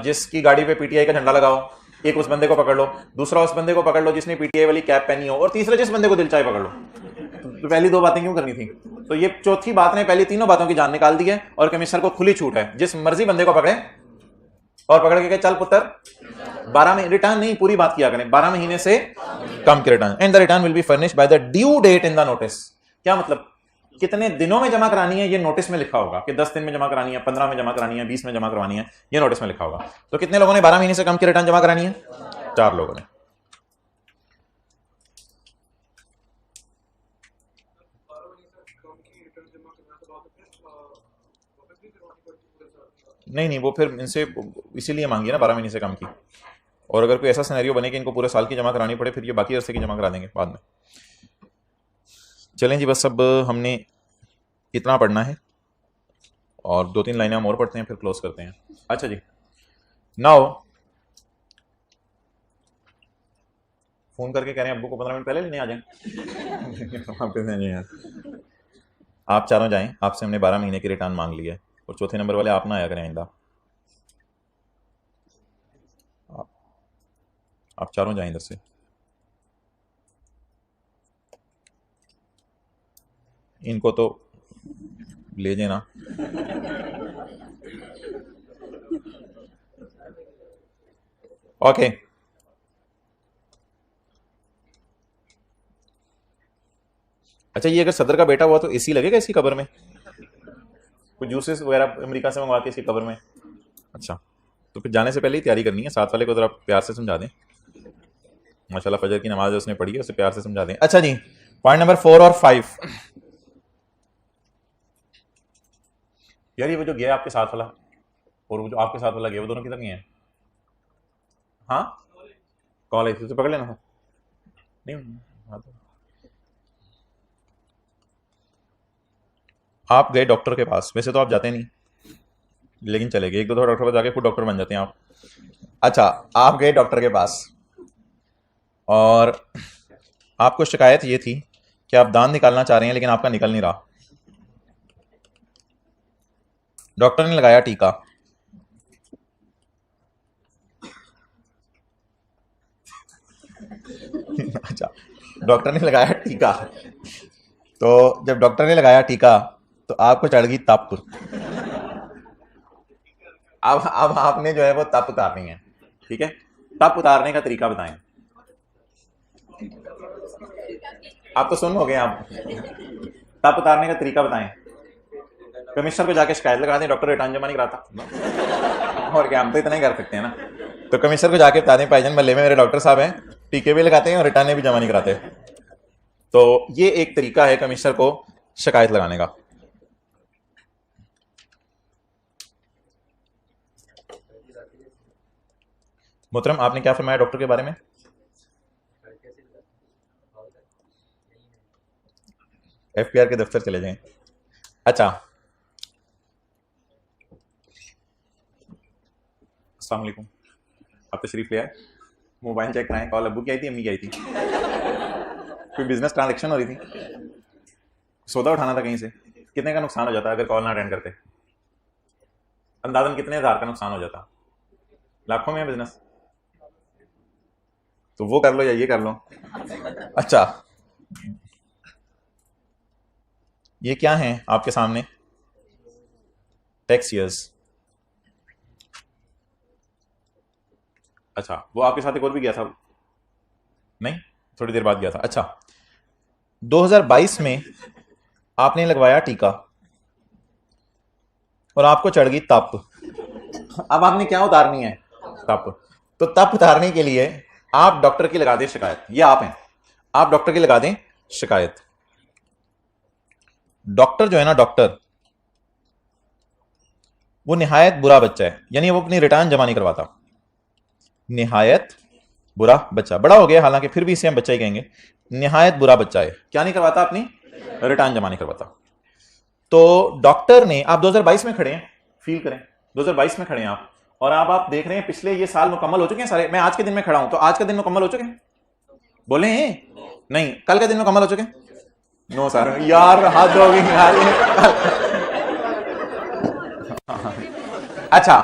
जिसकी गाड़ी पे पीटीआई का झंडा लगाओ, एक उस बंदे को पकड़ लो, दूसरा उस बंदे को पकड़ लो जिसने पीटीआई वाली कैप पहनी हो, और तीसरा जिस बंदे को दिल चाहे पकड़ लो। तो पहली 2 बातें क्यों करनी थी? तो ये चौथी बात ने पहली 3 बातों की जान निकाल दी है, और कमिश्नर को खुली छूट है, जिस मर्जी बंदे को पकड़े और पकड़ के चल पुत्र 12 महीने रिटर्न नहीं, पूरी बात किया करें, 12 महीने से कम के return, and the return will be furnished by the due date in the notice. क्या मतलब? कितने दिनों में जमा करानी है ये नोटिस में लिखा होगा कि 10 दिन में जमा करानी है, 15 में जमा करानी है, 20 में जमा करवानी है, ये नोटिस में लिखा होगा। तो कितने लोगों ने 12 महीने से कम की रिटर्न जमा करानी है? 4 लोगों ने। नहीं नहीं, वो फिर इनसे इसीलिए मांगी है ना 12 महीने से कम की। और अगर कोई ऐसा सिनेरियो बने कि इनको पूरे साल की जमा करानी पड़े, फिर ये बाकी अरसे की जमा करा देंगे बाद में। चलें जी, बस अब हमने इतना पढ़ना है और 2-3 लाइनें हम और पढ़ते हैं, फिर क्लोज करते हैं। अच्छा जी, नाउ फोन करके कह रहे हैं अब्बू को 15 मिनट पहले लेने आ जाएं। वापस नहीं यार, आप चारों जाएं, आपसे हमने 12 महीने की रिटर्न मांग ली है, और चौथे नंबर वाले आप ना आया करें आइंदा। आप चारों जाएं इधर से। इनको तो ले जाना। ओके, अच्छा ये अगर सदर का बेटा हुआ तो एसी लगेगा इसकी कब्र में? कुछ जूसेस वगैरह अमेरिका से मंगवा के इसकी कब्र में? अच्छा, तो फिर जाने से पहले ही तैयारी करनी है। साथ वाले को जरा प्यार से समझा दें। माशाल्लाह फजर की नमाज उसने पढ़ी है, उसे प्यार से समझा दें। अच्छा जी, पॉइंट नंबर 4 और 5। यार ये वो जो गया आपके साथ वाला और वो जो आपके साथ वाला गया, वो दोनों किधर गए हैं? हाँ, कॉल आई थी तो पकड़ लेना था। नहीं, हाँ तो आप गए डॉक्टर के पास, वैसे तो आप जाते नहीं, लेकिन चले गए। 1-2 दफा डॉक्टर के पास जाके खुद डॉक्टर बन जाते हैं आप। अच्छा, आप गए डॉक्टर के पास और आपको शिकायत ये थी कि आप दांत निकालना चाह रहे हैं लेकिन आपका निकल नहीं रहा। डॉक्टर ने लगाया टीका। अच्छा, डॉक्टर ने लगाया टीका, तो जब डॉक्टर ने लगाया टीका तो आपको चढ़ गई तप। अब आपने जो है वो तप उतारनी है, ठीक है? तप उतारने का तरीका बताएं। आप तो सुन हो गए आप। तप उतारने का तरीका बताएं। कमिश्नर को जाके शिकायत लगा दें डॉक्टर रिटर्न जमा नहीं कराता। और क्या, हम तो इतना ही कर सकते हैं ना। तो कमिश्नर को जाके बता दें भाईजान महल्ले में मेरे डॉक्टर साहब हैं, टीके भी लगाते हैं और रिटर्न भी जमा नहीं कराते। तो ये एक तरीका है कमिश्नर को शिकायत लगाने का। मोहतरम, आपने क्या फरमाया डॉक्टर के बारे में? एफपीआर के दफ्तर चले जाएं। अच्छा, अस्सलाम वालेकुम, आप तशरीफ ले आए। मोबाइल चेक कराएं। कॉल अब्बू की आई थी, अम्मी की आई थी? कोई बिजनेस ट्रांजैक्शन हो रही थी? सौदा उठाना था कहीं से? कितने का नुकसान हो जाता अगर कॉल ना अटेंड करते? अंदाजन कितने हज़ार का नुकसान हो जाता? लाखों में है बिजनेस? तो वो कर लो या ये कर लो। अच्छा, ये क्या है आपके सामने? Tax years. अच्छा, वो आपके साथ एक और भी गया था? नहीं, थोड़ी देर बाद गया था। अच्छा, 2022 में आपने लगवाया टीका और आपको चढ़ गई तप। अब आपने क्या उतारनी है? तप। तो तप उतारने के लिए आप डॉक्टर की लगा दें शिकायत। ये आप हैं, आप डॉक्टर की लगा दें शिकायत। डॉक्टर जो है ना, डॉक्टर वो निहायत बुरा बच्चा है, यानी वो अपनी रिटर्न जमा नहीं करवाता। निहायत बुरा बच्चा, बड़ा हो गया हालांकि फिर भी इसे हम बच्चा ही कहेंगे। निहायत बुरा बच्चा है, क्या नहीं करवाता? अपनी रिटर्न जमा नहीं करवाता। तो डॉक्टर ने, आप 2022 में खड़े हैं, फील करें 2022 में खड़े हैं आप, और आप देख रहे हैं पिछले ये साल मुकम्मल हो चुके हैं सारे। मैं आज के दिन में खड़ा हूं, तो आज का दिन मुकम्मल हो चुके हैं? बोले नहीं, कल का दिन मुकम्मल हो चुके हैं? नो सर, यार हाथ होगी यार। अच्छा,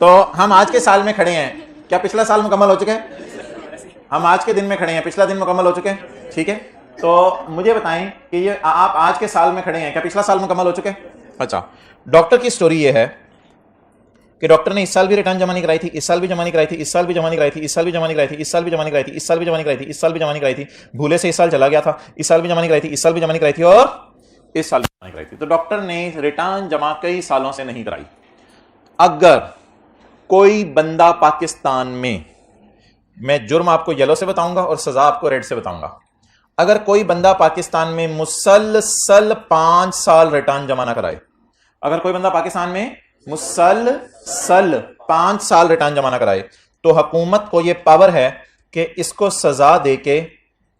तो हम आज के साल में खड़े हैं, क्या पिछला साल मुकम्मल हो चुका है? हम आज के दिन में खड़े हैं, पिछला दिन मुकम्मल हो चुके हैं, ठीक है? तो मुझे बताएं कि ये आप आज के साल में खड़े हैं, क्या पिछला साल मुकम्मल हो चुके हैं? अच्छा, डॉक्टर की स्टोरी ये है कि डॉक्टर ने इस साल भी रिटर्न जमा नहीं कराई थी, इस साल भी जमा नहीं कराई थी, इस साल भी जमा नहीं कराई थी, इस साल भी जमा नहीं कराई थी, इस साल भी जमा नहीं कराई थी, इस साल भी जमा नहीं कराई थी, इस साल भी जमा नहीं कराई थी, भूले से इस साल चला गया था, इस साल भी जमा नहीं कराई थी, इस साल भी जमा नहीं कराई थी, और इस साल भी जमा नहीं कराई थी। तो डॉक्टर ने रिटर्न जमा कई सालों से नहीं कराई। अगर कोई बंदा पाकिस्तान में, मैं जुर्म आपको येलो से बताऊंगा और सजा आपको रेड से बताऊंगा, अगर कोई बंदा पाकिस्तान में मुसलसल 5 साल रिटर्न जमा ना कराए, अगर कोई बंदा पाकिस्तान में मुसलसल 5 साल रिटर्न जमा ना कराए, तो हुकूमत को यह पावर है कि इसको सजा देके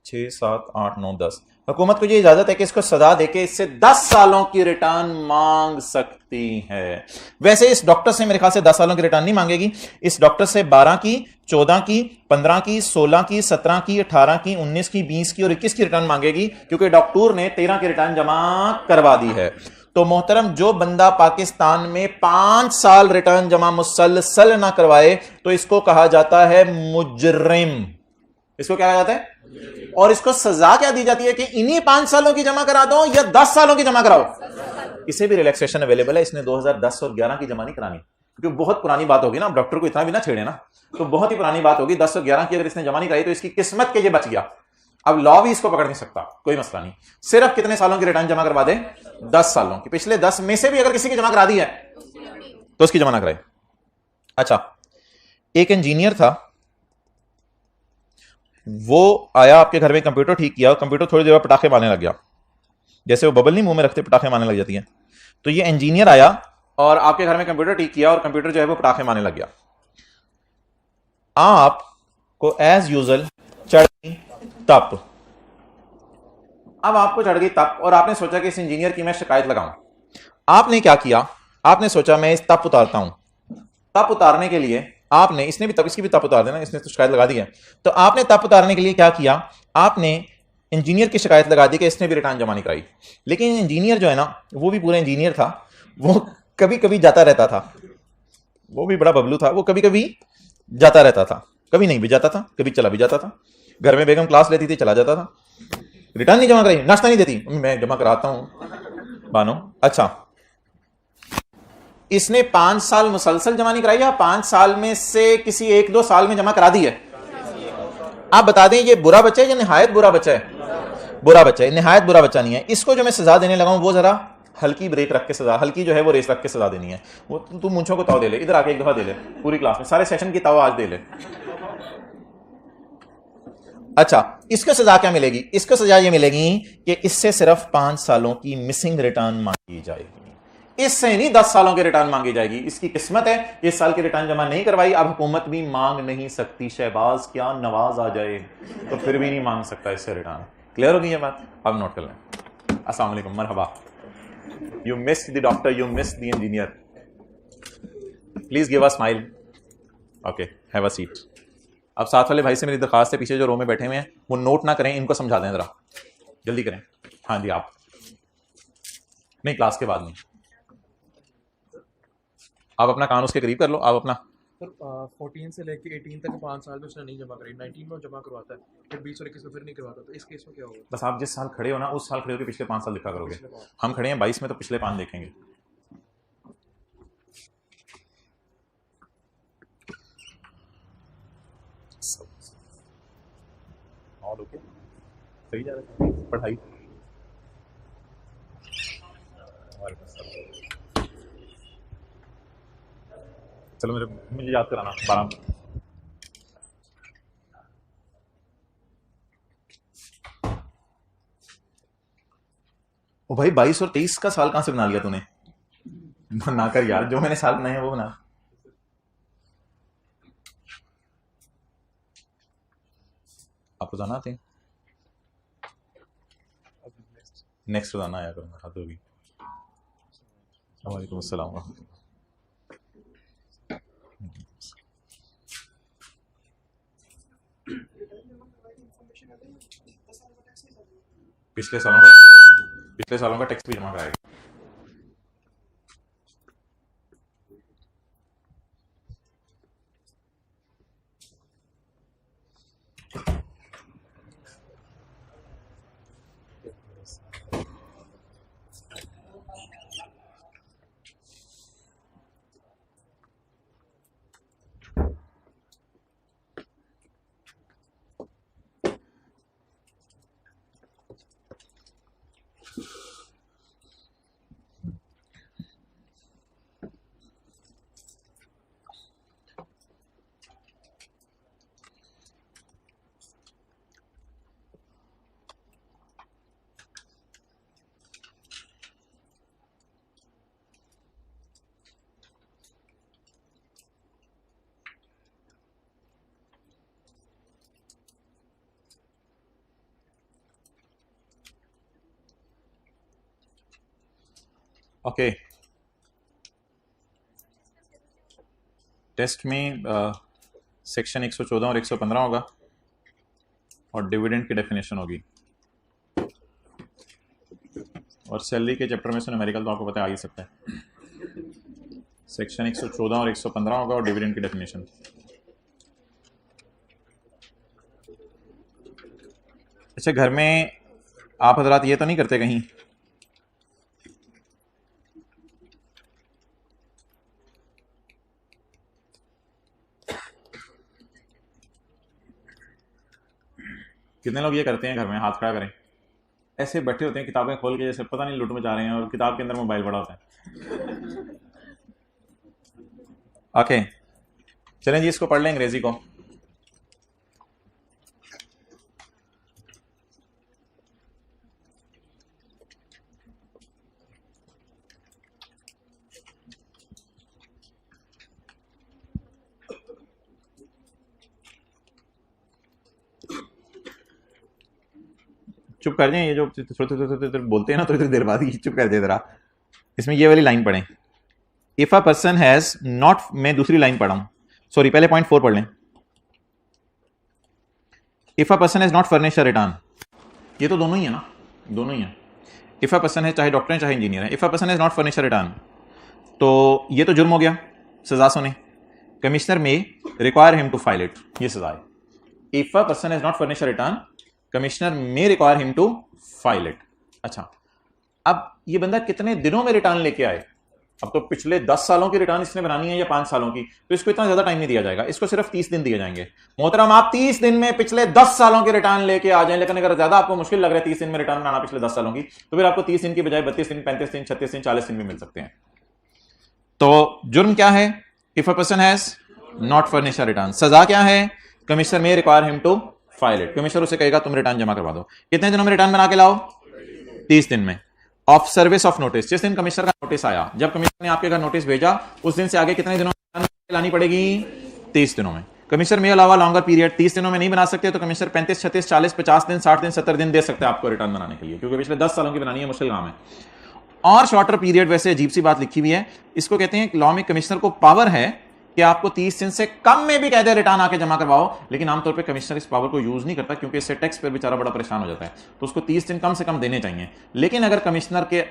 6, 7, 8, 9, 10, हुकूमत को ये इजाजत है कि इसको सजा देके इससे 10 सालों की रिटर्न मांग सकती है। वैसे इस डॉक्टर से मेरे ख्याल से 10 सालों की रिटर्न नहीं मांगेगी, इस डॉक्टर से 12 की, 14 की, 15 की, 16 की, 17 की, 18 की, 19 की, 20 की और 21 की रिटर्न मांगेगी, क्योंकि डॉक्टर ने 13 की रिटर्न जमा करवा दी है। तो मोहतरम, जो बंदा पाकिस्तान में 5 साल रिटर्न जमा मुसलसल ना करवाए, तो इसको कहा जाता है मुजरिम। इसको क्या कहा जाता है? और इसको सजा क्या दी जाती है कि इन्हीं 5 सालों की जमा करा दो या 10 सालों की जमा कराओ। इसे भी रिलैक्सेशन अवेलेबल है, इसने 2010 और 11 की जमा नहीं करानी, क्योंकि बहुत पुरानी बात होगी ना, अब डॉक्टर को इतना भी ना छेड़े ना, तो बहुत ही पुरानी बात होगी। 10 और 11 की अगर इसने जमा नहीं कराई तो इसकी किस्मत के ये बच गया, अब लॉ भी इसको पकड़ नहीं सकता, कोई मसला नहीं। सिर्फ कितने सालों की रिटर्न जमा करवा दे? 10 सालों की। पिछले 10 में से भी अगर किसी की जमा करा दी है तो उसकी जमा ना कराए। अच्छा, एक इंजीनियर था, वो आया आपके घर में, कंप्यूटर ठीक किया, कंप्यूटर थोड़ी देर बाद पटाखे मारने लग गया, जैसे वो बबल नहीं मुंह में रखते पटाखे मारने लग जाती है, तो ये इंजीनियर आया और आपके घर में कंप्यूटर ठीक किया और कंप्यूटर जो है वो पटाखे मारने लग गया। आपको एज यूजल चढ़ गई तप, अब आपको चढ़ गई तप और आपने सोचा कि इस इंजीनियर की मैं शिकायत लगाऊं। आपने क्या किया? आपने सोचा मैं इस तप उतारता हूं। तप उतारने के लिए आपने, इसने भी तप, इसकी भी तप उतार देना, इसने तो शिकायत लगा दी है, तो आपने तप उतारने के लिए क्या किया? आपने इंजीनियर की शिकायत लगा दी कि इसने भी रिटर्न जमा नहीं कराई। लेकिन इंजीनियर जो है ना, वो भी पूरा इंजीनियर था, वो कभी कभी जाता रहता था, वो भी बड़ा बबलू था, वो कभी कभी जाता रहता था, कभी नहीं भी जाता था, कभी चला भी जाता था। घर में बेगम क्लास लेती थी, चला जाता था। रिटर्न नहीं जमा कराई, नाश्ता नहीं देती, मैं जमा कराता हूं बानो। अच्छा, इसने 5 साल मुसलसल जमा नहीं कराई या 5 साल में से किसी 1-2 साल में जमा करा दी है? आप बता दें ये बुरा बच्चा है या निहायत बुरा बच्चा है? बुरा बच्चा है, निहायत बुरा बच्चा नहीं है। इसको जो मैं सजा देने लगा हूं वो जरा हल्की ब्रेक रख के सजा, हल्की जो है वो रेस रख के सजा देनी है। वो तू मूंछों को ताव दे ले, इधर आके एक दफा दे ले, पूरी क्लास में सारे सेशन की ताव आज दे ले। अच्छा, इसको सजा क्या मिलेगी? इसको सजा ये मिलेगी कि इससे सिर्फ 5 सालों की मिसिंग रिटर्न मांगी जाएगी, इससे नहीं 10 सालों की रिटर्न मांगी जाएगी। इसकी किस्मत है, इस साल की रिटर्न जमा नहीं करवाई, अब हुकूमत भी मांग नहीं सकती। शहबाज क्या नवाज आ जाए तो फिर भी नहीं मांग सकता इससे रिटर्न। क्लियर होगी ये बात? अब नोट कर लें। अस्सलाम वालेकुम, मरहबा। You missed the doctor, you missed the engineer, please give a smile. Okay, have a seat. अब साथ वाले भाई से मेरी दरखास्त है, पीछे जो रो में बैठे हुए हैं वो नोट ना करें, इनको समझा दें जरा, जल्दी करें। हाँ जी, आप नहीं, क्लास के बाद नहीं, आप अपना कान उसके करीब कर लो, आप अपना। सर 14 से लेके 18 तक 5 साल में उसने नहीं जमा कराई, 19 में जमा करवाता है, फिर 20 और 21 में फिर नहीं करवाता, तो इस केस में क्या होगा? बस आप जिस साल खड़े हो ना, उस साल खड़े होकर पिछले 5 साल लिखा करोगे। हम खड़े हैं 22 में, तो पिछले 5 देखेंगे। और ओके, सही जा रहा है पढ़ाई। चलो मुझे याद कराना 12। ओ भाई, 22 और 23 का साल कहां से बना लिया तूने? ना कर यार, जो मैंने साल बनाए हैं वो बना। आप रोजाना आते हैं? नेक्स्ट रोजाना आया करूंगा, हद होगी। वालेकुम अस्सलाम। पिछले सालों का टैक्स भी जमा कराएगा। ओके, टेस्ट में सेक्शन 114 और 115 होगा और डिविडेंड की डेफिनेशन होगी, और सैलरी के चैप्टर में से न्यूमेरिकल तो आपको पता आ ही सकता है। सेक्शन 114 और 115 होगा और डिविडेंड की डेफिनेशन। अच्छा, घर में आप हजरात ये तो नहीं करते कहीं कितने लोग ये करते हैं घर में, हाथ खड़ा करें, ऐसे बैठे होते हैं किताबें खोल के जैसे पता नहीं लूट मचा रहे हैं और किताब के अंदर मोबाइल पड़ा होता है। ओके, चलें जी, इसको पढ़ लें अंग्रेजी को। चुप कर जाए, ये जो थोड़ी बोलते हैं ना थोड़ी देर बाद ही चुप कर जाए जरा। इसमें ये वाली लाइन पढ़ें, if a person has not, मैं दूसरी लाइन पढ़ा हूं, सॉरी पहले पॉइंट 4 पढ़ लें। If a person has not furnish a return, ये तो दोनों ही है ना, दोनों ही है। इफ अ पर्सन है, चाहे डॉक्टर है चाहे इंजीनियर है, if a person has not furnish a return, तो ये तो जुर्म हो गया, सजा सुने। Commissioner may require him to file it, ये सजा है। If a person has not furnish a return, commissioner may require him to file it. अच्छा, अब ये बंदा कितने दिनों में रिटर्न लेके आए, अब तो पिछले 10 सालों की रिटर्न इसने बनानी है या 5 सालों की, तो इसको इतना ज्यादा टाइम नहीं दिया जाएगा, इसको सिर्फ 30 दिन दिए जाएंगे। मोहतरम, आप 30 दिन में पिछले 10 सालों की रिटर्न लेके आ जाएं, लेकिन अगर ज्यादा आपको मुश्किल लग रहा है 30 दिन में रिटर्न बनाना पिछले 10 सालों की, तो फिर आपको 30 दिन की बजाय 32 दिन, 35 दिन, 36 दिन, 40 दिन भी मिल सकते हैं। तो जुर्म क्या है? If a person has not furnish a return. सजा क्या है? Commissioner may require him to file it, commissioner उसे कहेगा तुम रिटर्न जमा करवा दो। कितने दिनों में रिटर्न बना के लाओ? 30 दिन में। ऑफ सर्विस ऑफ नोटिस, जिस दिन कमिश्नर का नोटिस आया, जब कमिश्नर ने आपके घर नोटिस भेजा, उस दिन से आगे कितने दिनों में लानी पड़ेगी? 30 दिनों में। कमिश्नर में अलावा लॉन्गर पीरियड 30 दिनों में नहीं बना सकते, तो कमिश्नर 35, 36, 40, 50 दिन, 60 दिन, 70 दिन दे सकते हैं आपको रिटर्न बनाने के लिए, क्योंकि पिछले 10 सालों की बनानी है, मुश्किल काम है। और शॉर्टर पीरियड, वैसे अजीब सी बात लिखी हुई है, इसको कहते हैं लॉ में कमिश्नर को पावर है कि आपको 30 दिन से कम में भी कहते हैं रिटर्न आके जमा करवाओ, लेकिन आमतौर पे कमिश्नर इस पावर को यूज नहीं करता, क्योंकि इससे टैक्स पर बेचारा बड़ा परेशान हो जाता है, तो उसको 30 दिन कम से कम देने चाहिए। लेकिन अगर कमिश्नर के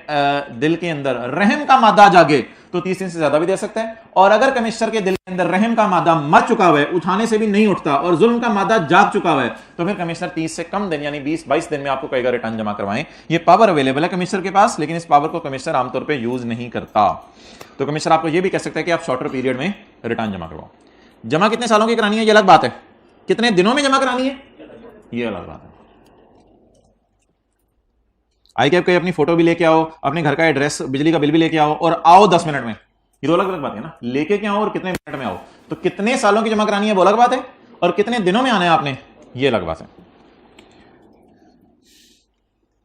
दिल के अंदर रहम का मादा जागे तो 30 दिन से ज्यादा भी दे सकता है, और अगर कमिश्नर के दिल के अंदर रहम का मादा मर चुका हुआ है, उठाने से भी नहीं उठता, और जुल्म का मादा जाग चुका हुआ है, तो फिर कमिश्नर 30 से कम दिन यानी 20-22 दिन में आपको कहेगा रिटर्न जमा करवाएं। ये पावर अवेलेबल है कमिश्नर के पास, लेकिन इस पावर को कमिश्नर आमतौर पर यूज नहीं करता। तो कमिश्नर आपको यह भी कह सकता है कि आप शॉर्टर पीरियड में रिटर्न जमा करवाओ। जमा कितने सालों की करानी है ये अलग बात है, कितने दिनों में जमा करानी है ये अलग बात है। आई कैब की अपनी फोटो भी लेके आओ, अपने घर का एड्रेस, बिजली का बिल भी लेके आओ, और आओ 10 मिनट में, ये तो अलग अलग बात है ना। लेके क्या आओ और कितने मिनट में आओ, तो कितने सालों की जमा करानी है वो अलग बात है, और कितने दिनों में आना है आपने ये अलग बात है।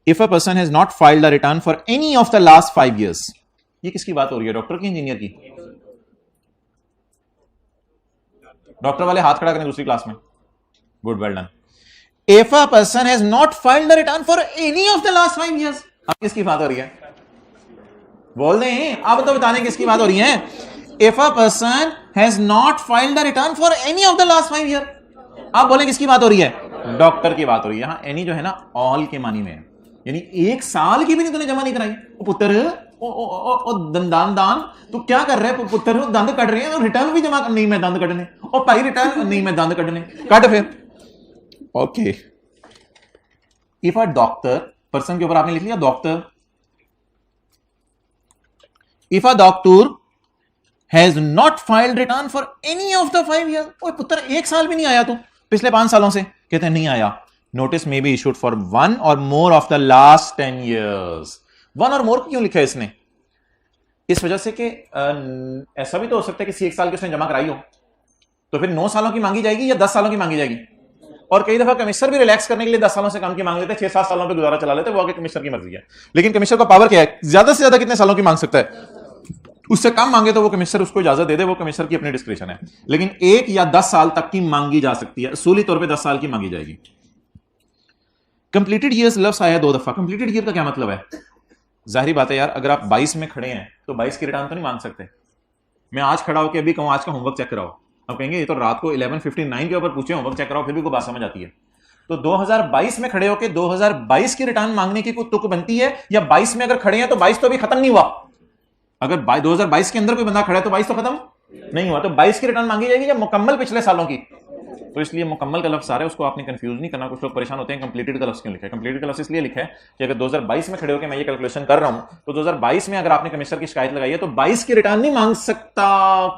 If a person has not filed a return for any of the last 5 years, ये किसकी बात हो रही है? डॉक्टर की, इंजीनियर की? डॉक्टर वाले हाथ खड़ा करें दूसरी क्लास में। Good, well done. If a person has not filed the return for any of the last 5 years, अब किसकी बात हो रही है? बोल दें, आप तो बताने किसकी बात हो रही है? If a person has not filed the return for any of the last 5 years, आप बोले किसकी बात हो रही है? डॉक्टर की बात हो रही है। यहां एनी जो है ना ऑल के मानी में है, यानी 1 साल की भी नहीं तूने जमा नहीं कराई। ओ पुत्र, ओ दंदान दान, तू क्या कर रहे है पुत्र? दंद कट रहे हैं, रिटर्न भी जमा कर, नहीं मैं दंद कटने, और भाई रिटर्न नहीं मैं दंद कटने, कट फिर। Okay, if a doctor, person के ऊपर आपने लिख लिया doctor, if a doctor has not filed return for any of the 5 years, ओ पुत्र 1 साल भी नहीं आया तू पिछले 5 सालों से, कहते हैं नहीं आया, नोटिस में be issued for 1 or more of the last 10 years। 1 और मोर क्यों लिखा है इसने? इस वजह से कि ऐसा भी तो हो सकता है कि 1 साल की उसने जमा कराई हो, तो फिर 9 सालों की मांगी जाएगी या 10 सालों की मांगी जाएगी। और कई दफा कमिश्नर भी रिलैक्स करने के लिए 10 सालों से कम की मांग लेते हैं, 6-7 सालों पे गुजारा चला लेते हैं, वो आगे कमिश्नर की मर्जी है। लेकिन कमिश्नर का पावर क्या है? ज्यादा से ज्यादा कितने सालों की मांग सकता है? उससे कम मांगे तो वो कमिश्नर उसको इजाजत दे दे, वो कमिश्नर की अपनी डिस्क्रिप्शन है। लेकिन 1 या 10 साल तक की मांगी जा सकती है, असूली तौर पर 10 साल की मांगी जाएगी। कंप्लीटेड ईयर्स लफ्ज आया 2 दफा। कंप्लीटेड ईयर का क्या मतलब है? जाहिर बात है यार, अगर आप 22 में खड़े हैं तो 22 की रिटर्न तो नहीं मांग सकते। मैं आज खड़ा होकर अभी कहूँ आज का होमवर्क चेक कराओ, अब कहेंगे ये तो रात को 11:59 के ऊपर पूछे होमवर्क चेक कराओ, फिर भी कोई बात समझ आती है। तो 2022 में खड़े होकर 2022 की रिटर्न मांगने की कोई तुक बनती है, या 22 में अगर खड़े हैं तो 22 तो अभी खत्म नहीं हुआ। अगर 2022 के अंदर कोई बंदा खड़ा है तो 22 तो खत्म नहीं हुआ, तो 22 की रिटर्न मांगी जाएगी या मुकम्मल पिछले सालों की। तो इसलिए मुकम्मल का लफ्ज़ आ रहा है, उसको आपने कंफ्यूज नहीं करना। कुछ लोग परेशान होते हैं कंप्लीटेड का लफ्ज़ क्यों लिखा है। कंप्लीटेड का लफ्ज़ इसलिए लिखा है कि अगर 2022 में खड़े होकर मैं ये कैलकुलेशन कर रहा हूं तो 2022 में अगर आपने कमिश्नर की शिकायत लगाई है तो 22 की रिटर्न नहीं मांग सकता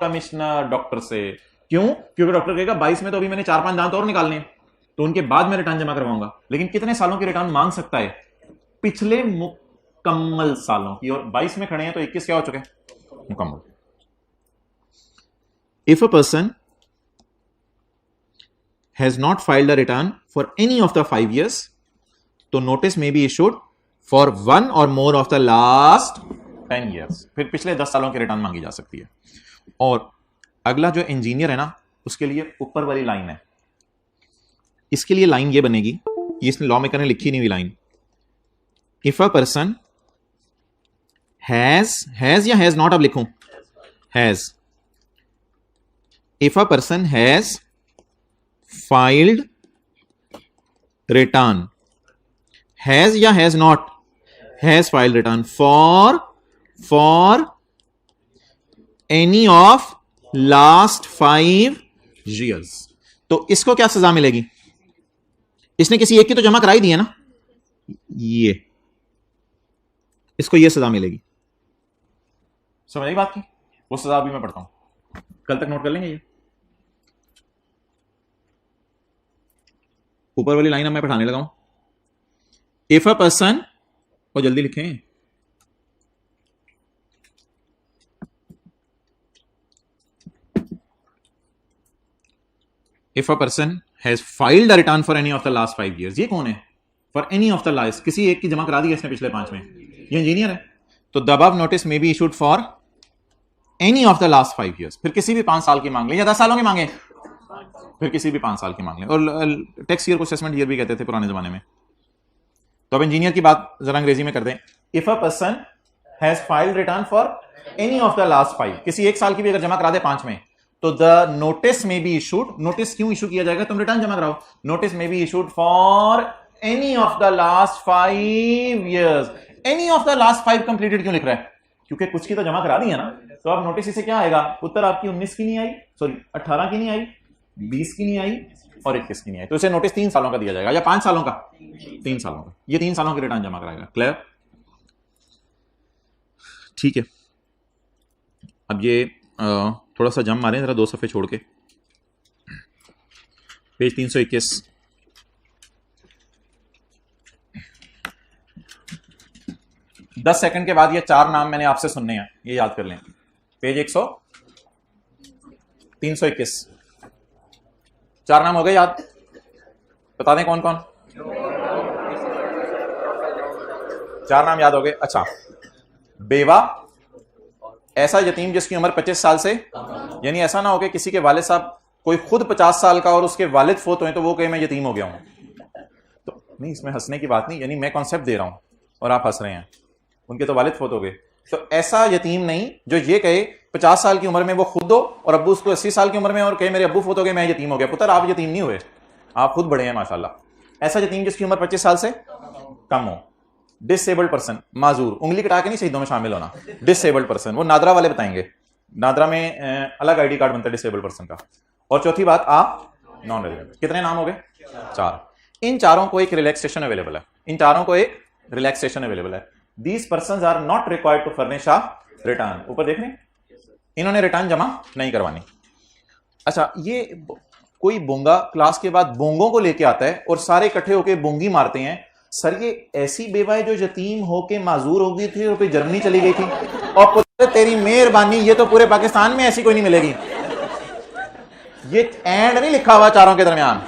कमिश्नर डॉक्टर से। क्यों? क्योंकि डॉक्टर कहेगा 22 में तो अभी मैंने 4-5 दांत और निकालने हैं, तो उनके बाद मैं रिटर्न जमा करवाऊंगा। लेकिन कितने सालों की रिटर्न मांग सकता है? पिछले मुकम्मल सालों की। और 22 में खड़े हैं तो 21 क्या हो चुके हैं? मुकम्मल। If a person has not filed a return for any of the 5 years, तो notice may be issued for one or more of the last 10 years। फिर पिछले 10 सालों की रिटर्न मांगी जा सकती है। और अगला जो इंजीनियर है ना, उसके लिए ऊपर वाली लाइन है, इसके लिए लाइन ये बनेगी, ये इसने लॉ मेकर ने लिखी नहीं हुई line. If a person has या हैज नॉट, अब लिखूं has. If a person has filed return, has या has not, has filed return for any of last 5 years, तो इसको क्या सजा मिलेगी? इसने किसी एक की तो जमा कराई दी है ना, ये इसको ये सजा मिलेगी। समझ आई बात की? वो सजा अभी मैं पढ़ता हूं, कल तक नोट कर लेंगे। ये ऊपर वाली लाइन अब मैं पढ़ाने लगा हूं। इफ अ पर्सन, और जल्दी लिखें, if a person has filed a return for any of the last 5 years, ये कौन है? For any of the last, किसी एक की जमा करा दी है इसने पिछले 5 में, ये इंजीनियर है। तो the above notice may be issued for any of the last 5 years, फिर किसी भी 5 साल की मांग ले या 10 सालों की मांगे, फिर किसी भी 5 साल की मांग लें। और टैक्स ईयर को असेसमेंट ईयर भी कहते थे पुराने जमाने में। तो अब इंजीनियर की बात जरा अंग्रेजी में कर दें। If a person has filed return for any of the last 5, किसी एक साल की भी अगर जमा करा दे 5 में, तो द नोटिस में बी इशूड, नोटिस क्यों इशू किया जाएगा? तुम रिटर्न जमा कराओ, नोटिस में be issued for any of the last 5 years। Any of the last 5 completed क्यों लिख रहा है? क्योंकि कुछ की तो जमा करा दी है ना। तो अब नोटिस इसे क्या आएगा? उत्तर आपकी 19 की नहीं आई, सॉरी 18 की नहीं आई, 20 की नहीं आई और 21 की नहीं आई, तो इसे नोटिस 3 सालों का दिया जाएगा, या 5 सालों का? 3 सालों का। ये 3 सालों की रिटर्न जमा कराएगा। क्लियर? ठीक है। अब ये थोड़ा सा जम मारें जरा 2 सफ़े छोड़ के, पेज 321। दस सेकंड के बाद ये 4 नाम मैंने आपसे सुनने हैं, ये याद कर लें। पेज 321, 4 नाम हो गए याद? बता दें कौन कौन? 4 नाम याद हो गए? अच्छा, बेवा, ऐसा यतीम जिसकी उम्र 25 साल से, यानी ऐसा ना हो कि किसी के वालिद साहब, कोई खुद 50 साल का और उसके वालिद फोत हुए तो वो कहे मैं यतीम हो गया हूं। तो नहीं, इसमें हंसने की बात नहीं, यानी मैं कॉन्सेप्ट दे रहा हूं और आप हंस रहे हैं। उनके तो वालिद फोत हो गए, तो ऐसा यतीम नहीं जो ये कहे 50 साल की उम्र में वो खुद हो और अब्बू उसको 80 साल की उम्र में और कहे मेरे अब्बू फोत हो गए मैं यतीम हो गया। पुत्र आप यतीम नहीं हुए, आप खुद बड़े हैं माशाल्लाह। ऐसा यतीम जिसकी उम्र 25 साल से कम हो। डिसेबल्ड पर्सन, माजूर, उंगली कटा के नहीं शहीदों में शामिल होना। डिसेबल्ड पर्सन, वो नादरा वाले बताएंगे, नादरा में अलग आईडी कार्ड बनता है डिसेबल्ड पर्सन का। और चौथी बात, आप नॉन रेजिडेंट। कितने नाम हो गए? 4। इन चारों को एक रिलैक्सेशन अवेलेबल है, इन चारों को एक रिलैक्सेशन अवेलेबल है। These person are not required to furnish a return. ऊपर देख रहे हैं, इन्होंने रिटर्न जमा नहीं करवानी। अच्छा, ये कोई बोंगा क्लास के बाद बोंगों को लेके आता है और सारे इकट्ठे होकर बोंगी मारते हैं। सर ये ऐसी बेवा है जो यतीम होके माजूर हो गई थी और फिर जर्मनी चली गई थी, और पुत्र तेरी मेहरबानी ये तो पूरे पाकिस्तान में ऐसी कोई नहीं मिलेगी। ये एंड नहीं लिखा हुआ चारों के दरमियान,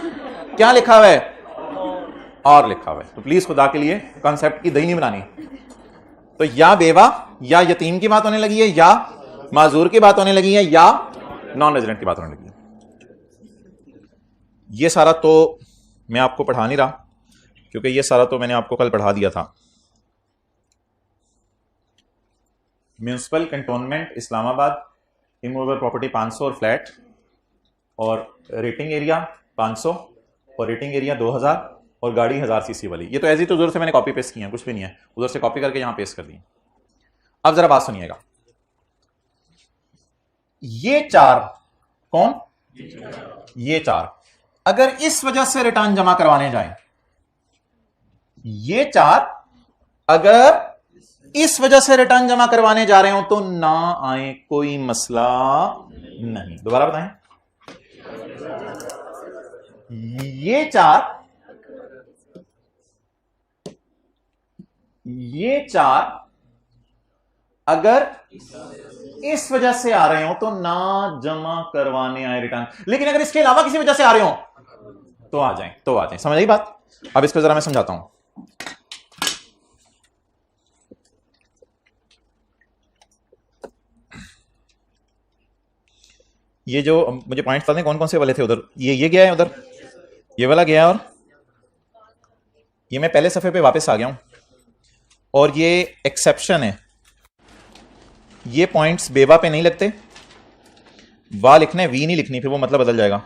क्या लिखा हुआ है? और लिखा हुआ है। तो प्लीज खुदा के लिए कॉन्सेप्ट की दही नहीं बनानी। तो या बेवा या यतीम की बात होने लगी है, या माजूर की बात होने लगी है, या नॉन रेजिडेंट की बात होने लगी है। ये सारा तो मैं आपको पढ़ा नहीं रहा, क्योंकि ये सारा तो मैंने आपको कल पढ़ा दिया था। Municipal cantonment Islamabad, immovable property 500 और फ्लैट, और रेटिंग एरिया 500 और रेटिंग एरिया 2000 और गाड़ी 1000 सीसी वाली। ये तो ऐसी तो उधर से मैंने कॉपी पेस्ट किया, कुछ भी नहीं है, उधर से कॉपी करके यहां पेस्ट कर दी। अब जरा बात सुनिएगा, ये चार कौन, ये चार अगर इस वजह से रिटर्न जमा करवाने जाएं, ये चार अगर इस वजह से रिटर्न जमा करवाने जा रहे हो तो ना आए, कोई मसला नहीं। दोबारा बताएं, ये चार अगर इस वजह से आ रहे हो तो ना जमा करवाने आए रिटर्न, लेकिन अगर इसके अलावा किसी वजह से आ रहे हो तो आ जाएं, समझ आई बात। अब इसको जरा मैं समझाता हूं। ये जो मुझे पॉइंट्स बताने कौन कौन से वाले थे उधर, ये गया है उधर, ये वाला गया है, और ये मैं पहले सफे पे वापस आ गया हूं, और ये एक्सेप्शन है, ये पॉइंट्स बेवा पे नहीं लगते, वाह लिखना है, वी नहीं लिखनी, फिर वो मतलब बदल जाएगा।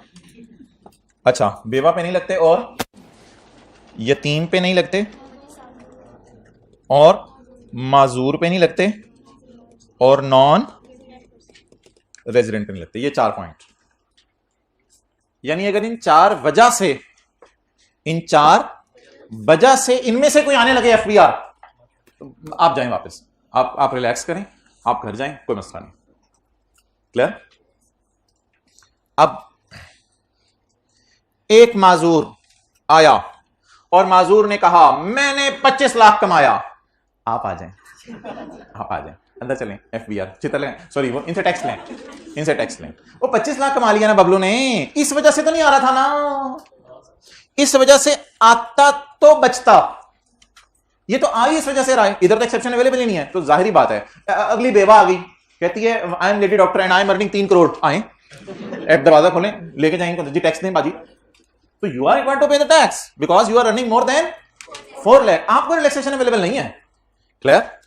अच्छा, बेवा पे नहीं लगते, और यतीम पे नहीं लगते, और माजूर पे नहीं लगते, और नॉन रेजिडेंट पे नहीं लगते। ये 4 पॉइंट, यानी अगर इन चार वजह से इनमें से कोई आने लगे एफबीआर, आप जाएं वापस, आप रिलैक्स करें, आप घर जाएं, कोई मसला नहीं। क्लियर। अब एक माजूर आया और माजूर ने कहा मैंने 25 लाख कमाया, आप आ जाएं, अंदर चलें, एफबीआर चित्र लें, सॉरी वो इनसे टैक्स लें, वो 25 लाख कमा लिया ना बबलू ने, इस वजह से तो नहीं आ रहा था ना, इस वजह से आता तो बचता, ये तो आई इस वजह से रहा है, इधर तो एक्सेप्शन अवेलेबल ही नहीं है, तो जाहिर बात है। अगली बेवा आ गई, कहती है I am lady doctor and I am earning 3 crore, आए ऐप दरवाजा खोलें, लेके जाएंगे जी टैक्स दें बाजी, तो you are required to pay the tax because you are earning more than 4 lakh, आपको रिलैक्सेशन अवेलेबल नहीं है। क्लियर।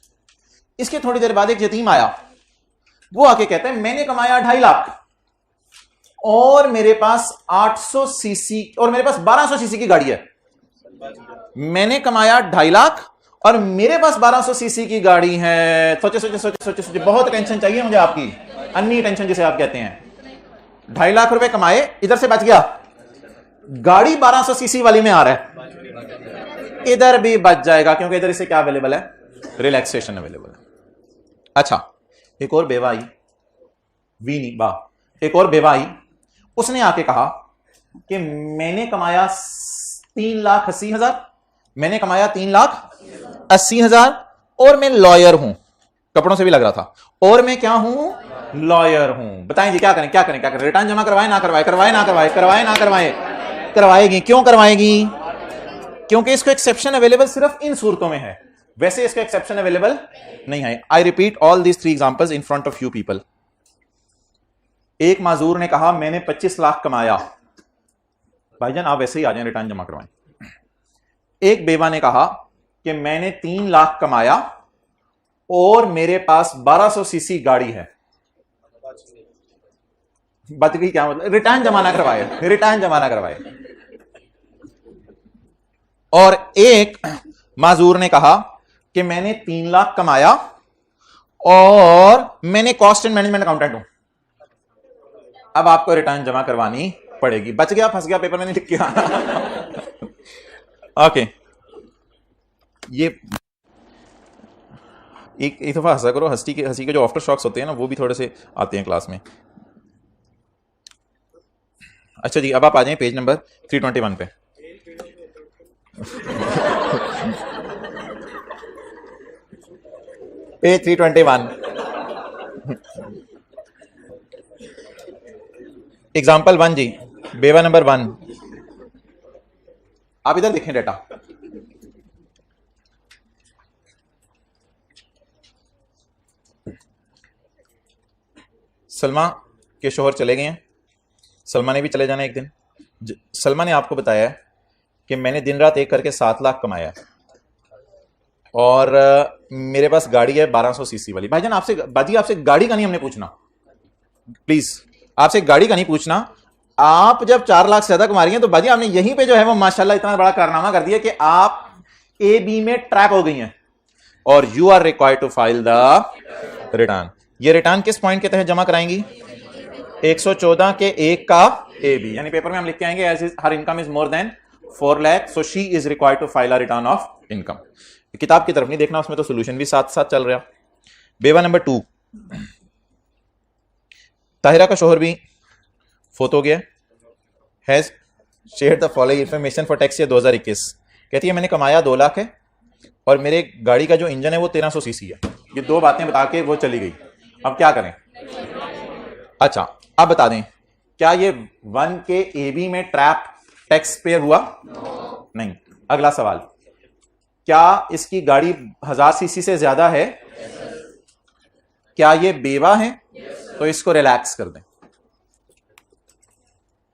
इसके थोड़ी देर बाद एक यतीम आया, वो आके कहता है मैंने कमाया 2.5 लाख और मेरे पास 800 सीसी और मेरे पास 1200 सीसी की गाड़ी है, मैंने कमाया 2.5 लाख और मेरे पास 1200 सीसी की गाड़ी है। सोचे बहुत टेंशन चाहिए मुझे आपकी, अन्नी टेंशन जिसे आप कहते हैं। 2.5 लाख रुपए कमाए, इधर से बच गया, गाड़ी 1200 सीसी वाली में आ रहा है, इधर भी बच जाएगा क्योंकि इधर इसे क्या अवेलेबल है, रिलैक्सेशन अवेलेबल है। अच्छा, एक और बेवा आई, वी नहीं बा, एक और बेवा आई, उसने आके कहा कि मैंने कमाया 3,80,000, मैंने कमाया 3,80,000 और मैं लॉयर हूं, कपड़ों से भी लग रहा था, और मैं क्या हूं, लॉयर हूं। बताएं जी क्या करें, रिटर्न जमा करवाए ना करवाए, करवाएगी। क्यों करवाएगी? क्योंकि इसको एक्सेप्शन अवेलेबल सिर्फ इन सूरतों में है, वैसे इसका एक्सेप्शन अवेलेबल नहीं है। I repeat all these 3 examples in front of you people. एक माजूर ने कहा मैंने 25 लाख कमाया, भाईजान आप वैसे ही आ जाएं, रिटर्न जमा करवाएं। एक बेवा ने कहा कि मैंने 3 लाख कमाया और मेरे पास 1200 सीसी गाड़ी है, बच गई क्या मतलब, रिटर्न जमा ना करवाए। और एक माजूर ने कहा कि मैंने 3 लाख कमाया और मैंने कॉस्ट एंड मैनेजमेंट अकाउंटेंट हूं, अब आपको रिटर्न जमा करवानी पड़ेगी। बच गया, फंस गया, पेपर में नहीं लिख के आना। ओके, ये एक दफा हंसा करो, हंसी के जो आफ्टर शॉक्स होते हैं ना वो भी थोड़े से आते हैं क्लास में। अच्छा जी, अब आप आ जाएं पेज नंबर 321 पे। पेज 321, एग्जाम्पल 1 जी, बेवा नंबर 1। आप इधर देखें डेटा, सलमा के शोहर चले गए हैं, सलमा ने भी चले जाना एक दिन। सलमा ने आपको बताया कि मैंने दिन रात एक करके 7 लाख कमाया, और मेरे पास गाड़ी है 1200 सीसी वाली। भाईजान आपसे, बाजी आपसे गाड़ी का नहीं हमने पूछना, प्लीज आपसे गाड़ी का नहीं पूछना। आप जब 4 लाख से ज्यादा कमा रही हैं तो बाजी आपने यहीं पे जो है वो माशाल्लाह इतना बड़ा कारनामा कर दिया कि आप ए बी में ट्रैप हो गई हैं और you are required to file the return. ये रिटर्न किस पॉइंट के तहत जमा कराएंगी? 114 के 1 का ए बी, यानी पेपर में हम लिख के आएंगे as her income is more than 4 lakh so she is required to file a return of income. किताब की तरफ नहीं देखना, उसमें तो सोल्यूशन भी साथ साथ चल रहा। बेवा नंबर 2, ताहिरा का शोहर भी फोत हो गया, has share the following information for tax year 2021। कहती है मैंने कमाया 2 लाख है और मेरे गाड़ी का जो इंजन है वो 1300 सीसी है। ये 2 बातें बता के वो चली गई, अब क्या करें? अच्छा अब बता दें, क्या ये 1 के ए बी में ट्रैप टैक्स पेयर हुआ? नहीं। अगला सवाल, क्या इसकी गाड़ी 1000 सीसी से ज्यादा है? क्या ये बेवा है? तो इसको रिलैक्स कर दें।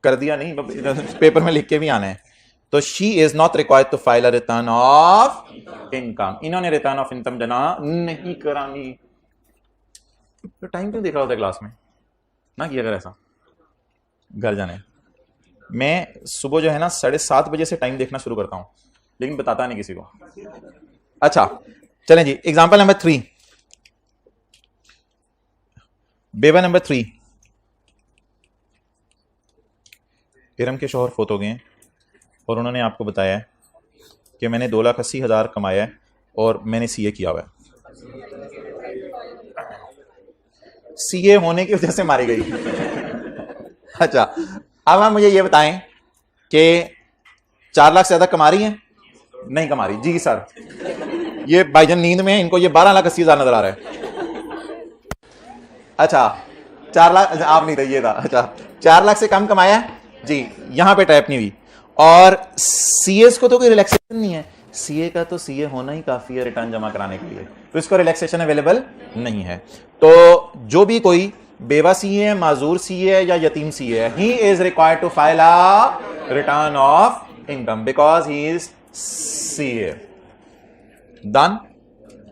कर दिया नहीं, पेपर में लिख के भी आना है। तो she is not required to file a return of income. इन्होंने रिटर्न ऑफ इनकम जमा नहीं करानी। तो टाइम क्यों देख रहा होता है क्लास में? ना किया अगर ऐसा घर जाने। मैं सुबह जो है ना 7:30 बजे से टाइम देखना शुरू करता हूं, लेकिन बताता नहीं किसी को। अच्छा चलें जी, एग्जांपल नंबर 3, बेवा नंबर 3। इरम के शौहर फोत हो गए हैं और उन्होंने आपको बताया है कि मैंने 2,80,000 कमाया है और मैंने सीए किया हुआ है। सीए होने की वजह से मारी गई। अच्छा अब आप मुझे ये बताएं कि 4 लाख से ज्यादा कमा रही हैं? नहीं कमा रही। जी सर, ये भाईजान नींद में इनको ये 12,80,000 नजर आ रहा है। अच्छा 4 लाख, आप नहीं रही था। अच्छा 4 लाख से कम कमाया है जी, यहां पे ट्रैप नहीं हुई। और सीएस को तो कोई रिलैक्सेशन नहीं है, सीए का तो सीए होना ही काफी है रिटर्न जमा कराने के लिए, तो इसको रिलैक्सेशन अवेलेबल नहीं है। तो जो भी कोई बेवा सीए है, माजूर सीए है या यतीम सीए है, he is required to file a return of income because he is CA. Done?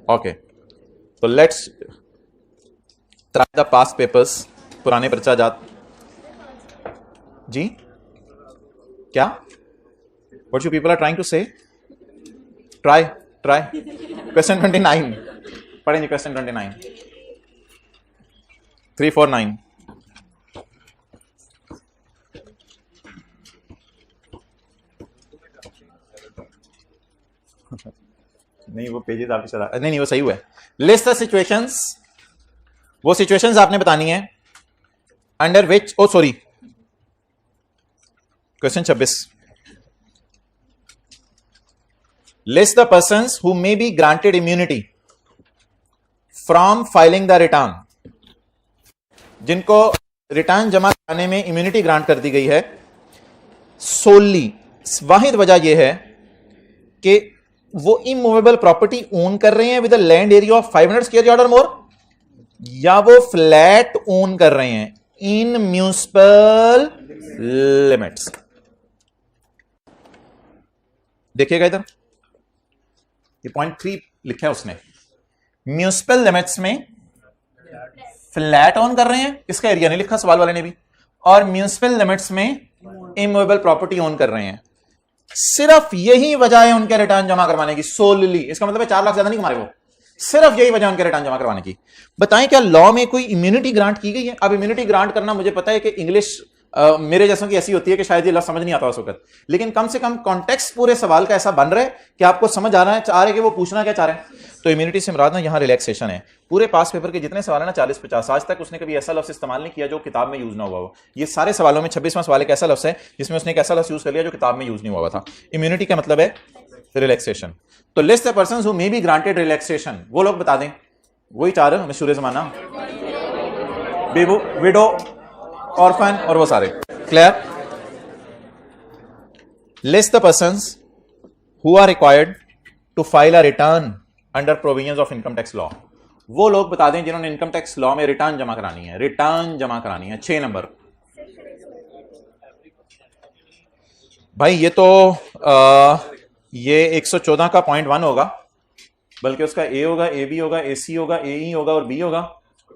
Okay, तो let's try the past papers. पुराने पर्चा जात जी, क्या what you people are trying to say? Try question 29 पढ़ेंगे। क्वेश्चन 29 349। नहीं वो पेजेस आपके साथ नहीं वो सही हुआ है। लिस्ट द सिचुएशंस, वो सिचुएशंस आपने बतानी है under which, oh sorry question 26। List the persons who may be granted immunity from filing the return. जिनको रिटर्न जमा कराने में इम्यूनिटी ग्रांट कर दी गई है, सोली वाहिद वजह यह है कि वो इमूवेबल प्रॉपर्टी ओन कर रहे हैं with a land area of 500 square yard और मोर, या वो फ्लैट ओन कर रहे हैं इन म्यूनिसिपल लिमिट्स। देखिएगा इधर, ये पॉइंट 3 लिखा है उसने, म्यूनिसिपल लिमिट्स में फ्लैट ओन कर रहे हैं, इसका एरिया नहीं लिखा सवाल वाले ने भी, और म्यूनिसिपल लिमिट्स में इमूवेबल प्रॉपर्टी ओन कर रहे हैं। सिर्फ यही वजह है उनके रिटर्न जमा करवाने की, सोलली। इसका मतलब है 4 लाख ज्यादा नहीं कमा रहे वो, सिर्फ यही वजह उनके रिटर्न जमा करवाने की। बताएं क्या लॉ में कोई इम्यूनिटी ग्रांट की गई है? अब इम्यूनिटी ग्रांट करना मुझे पता है कि इंग्लिश मेरे जैसों की ऐसी होती है कि शायद ये लफ्ज समझ नहीं आता उस वक्त, लेकिन कम से कम कॉन्टेक्स्ट पूरे सवाल का ऐसा बन रहा है कि आपको समझ आ रहा है, चाह रहे कि वो पूछना क्या चाह रहे हैं। तो इम्यूनिटी से मुराद ना यहाँ रिलैक्सेशन है। पूरे पास पेपर के जितने सवाल है ना 40-50, आज तक उसने कभी ऐसा लफ्ज इस्तेमाल नहीं किया जो किताब में यूज ना हुआ हो। ये सारे सवालों में 26वां सवाल एक ऐसा लफ्ज है जिसमें उसने एक ऐसा लफ्ज यूज कर लिया जो किताब में यूज नहीं हुआ था। इम्यूनिटी का मतलब है रिलैक्सेशन। तो list the persons who may be granted relaxation, वो लोग बता दें, वही 4 मशहूर जमाना, बेबू, विडो, ऑर्फन और वो सारे। Clear? List the persons who are required to file a return under provisions of income tax law. वो लोग बता दें जिन्होंने इनकम टैक्स लॉ में रिटर्न जमा करानी है, रिटर्न जमा करानी है। 6 नंबर। भाई ये तो ये 114 का पॉइंट 1 होगा, बल्कि उसका ए होगा, ए बी होगा, ए सी होगा, ए ई होगा और बी होगा,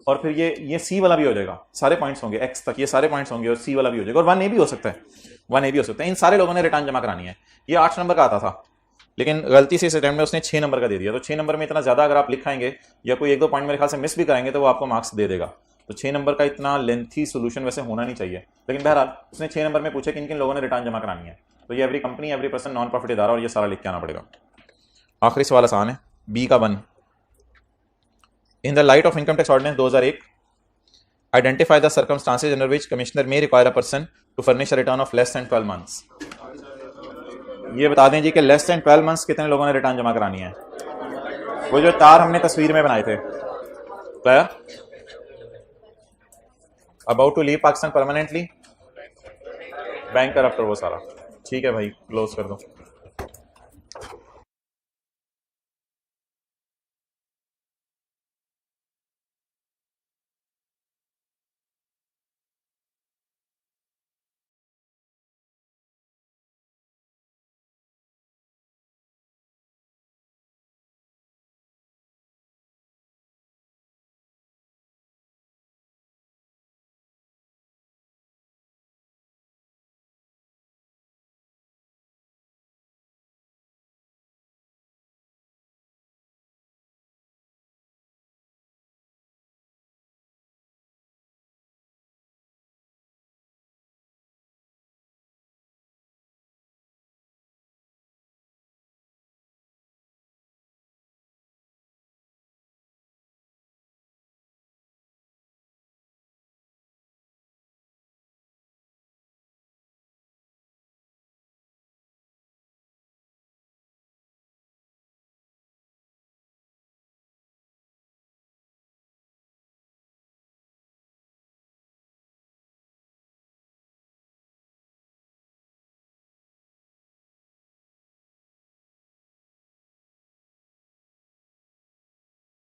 और फिर ये सी वाला भी हो जाएगा, सारे पॉइंट्स होंगे एक्स तक, ये सारे पॉइंट्स होंगे और सी वाला भी हो जाएगा, और 1 ए भी हो सकता है, 1 ए भी हो सकता है। इन सारे लोगों ने रिटर्न जमा करानी है। ये 8 नंबर का आता था, लेकिन गलती से इस अटेम्प्ट में उसने 6 नंबर का दे दिया, तो 6 नंबर में इतना ज़्यादा अगर आप लिखाएंगे या कोई 1-2 पॉइंट मेरे ख्याल से मिस भी करेंगे तो वो आपको मार्क्स दे देगा। तो 6 नंबर का इतना लेंथी सोल्यूशन वैसे होना नहीं चाहिए, लेकिन बहरहाल उसने 6 नंबर में पूछा किन किन लोगों ने रिटर्न जमा करानी है, तो ये every company, every person, non profit इदारा, और ये सारा लिख के आना पड़ेगा। आखिरी सवाल आसान है, बी का 1। In the light of income tax ordinance 2001, identify the circumstances under which commissioner may require a person to furnish a return of less than 12 months. ये बता दें जी कि लेस देन 12 मंथ्स कितने लोगों ने रिटर्न जमा करानी है। वो जो तार हमने तस्वीर में बनाए थे, clear, about to leave Pakistan permanently, bank corrupter, वो सारा। ठीक है भाई, क्लोज कर दो।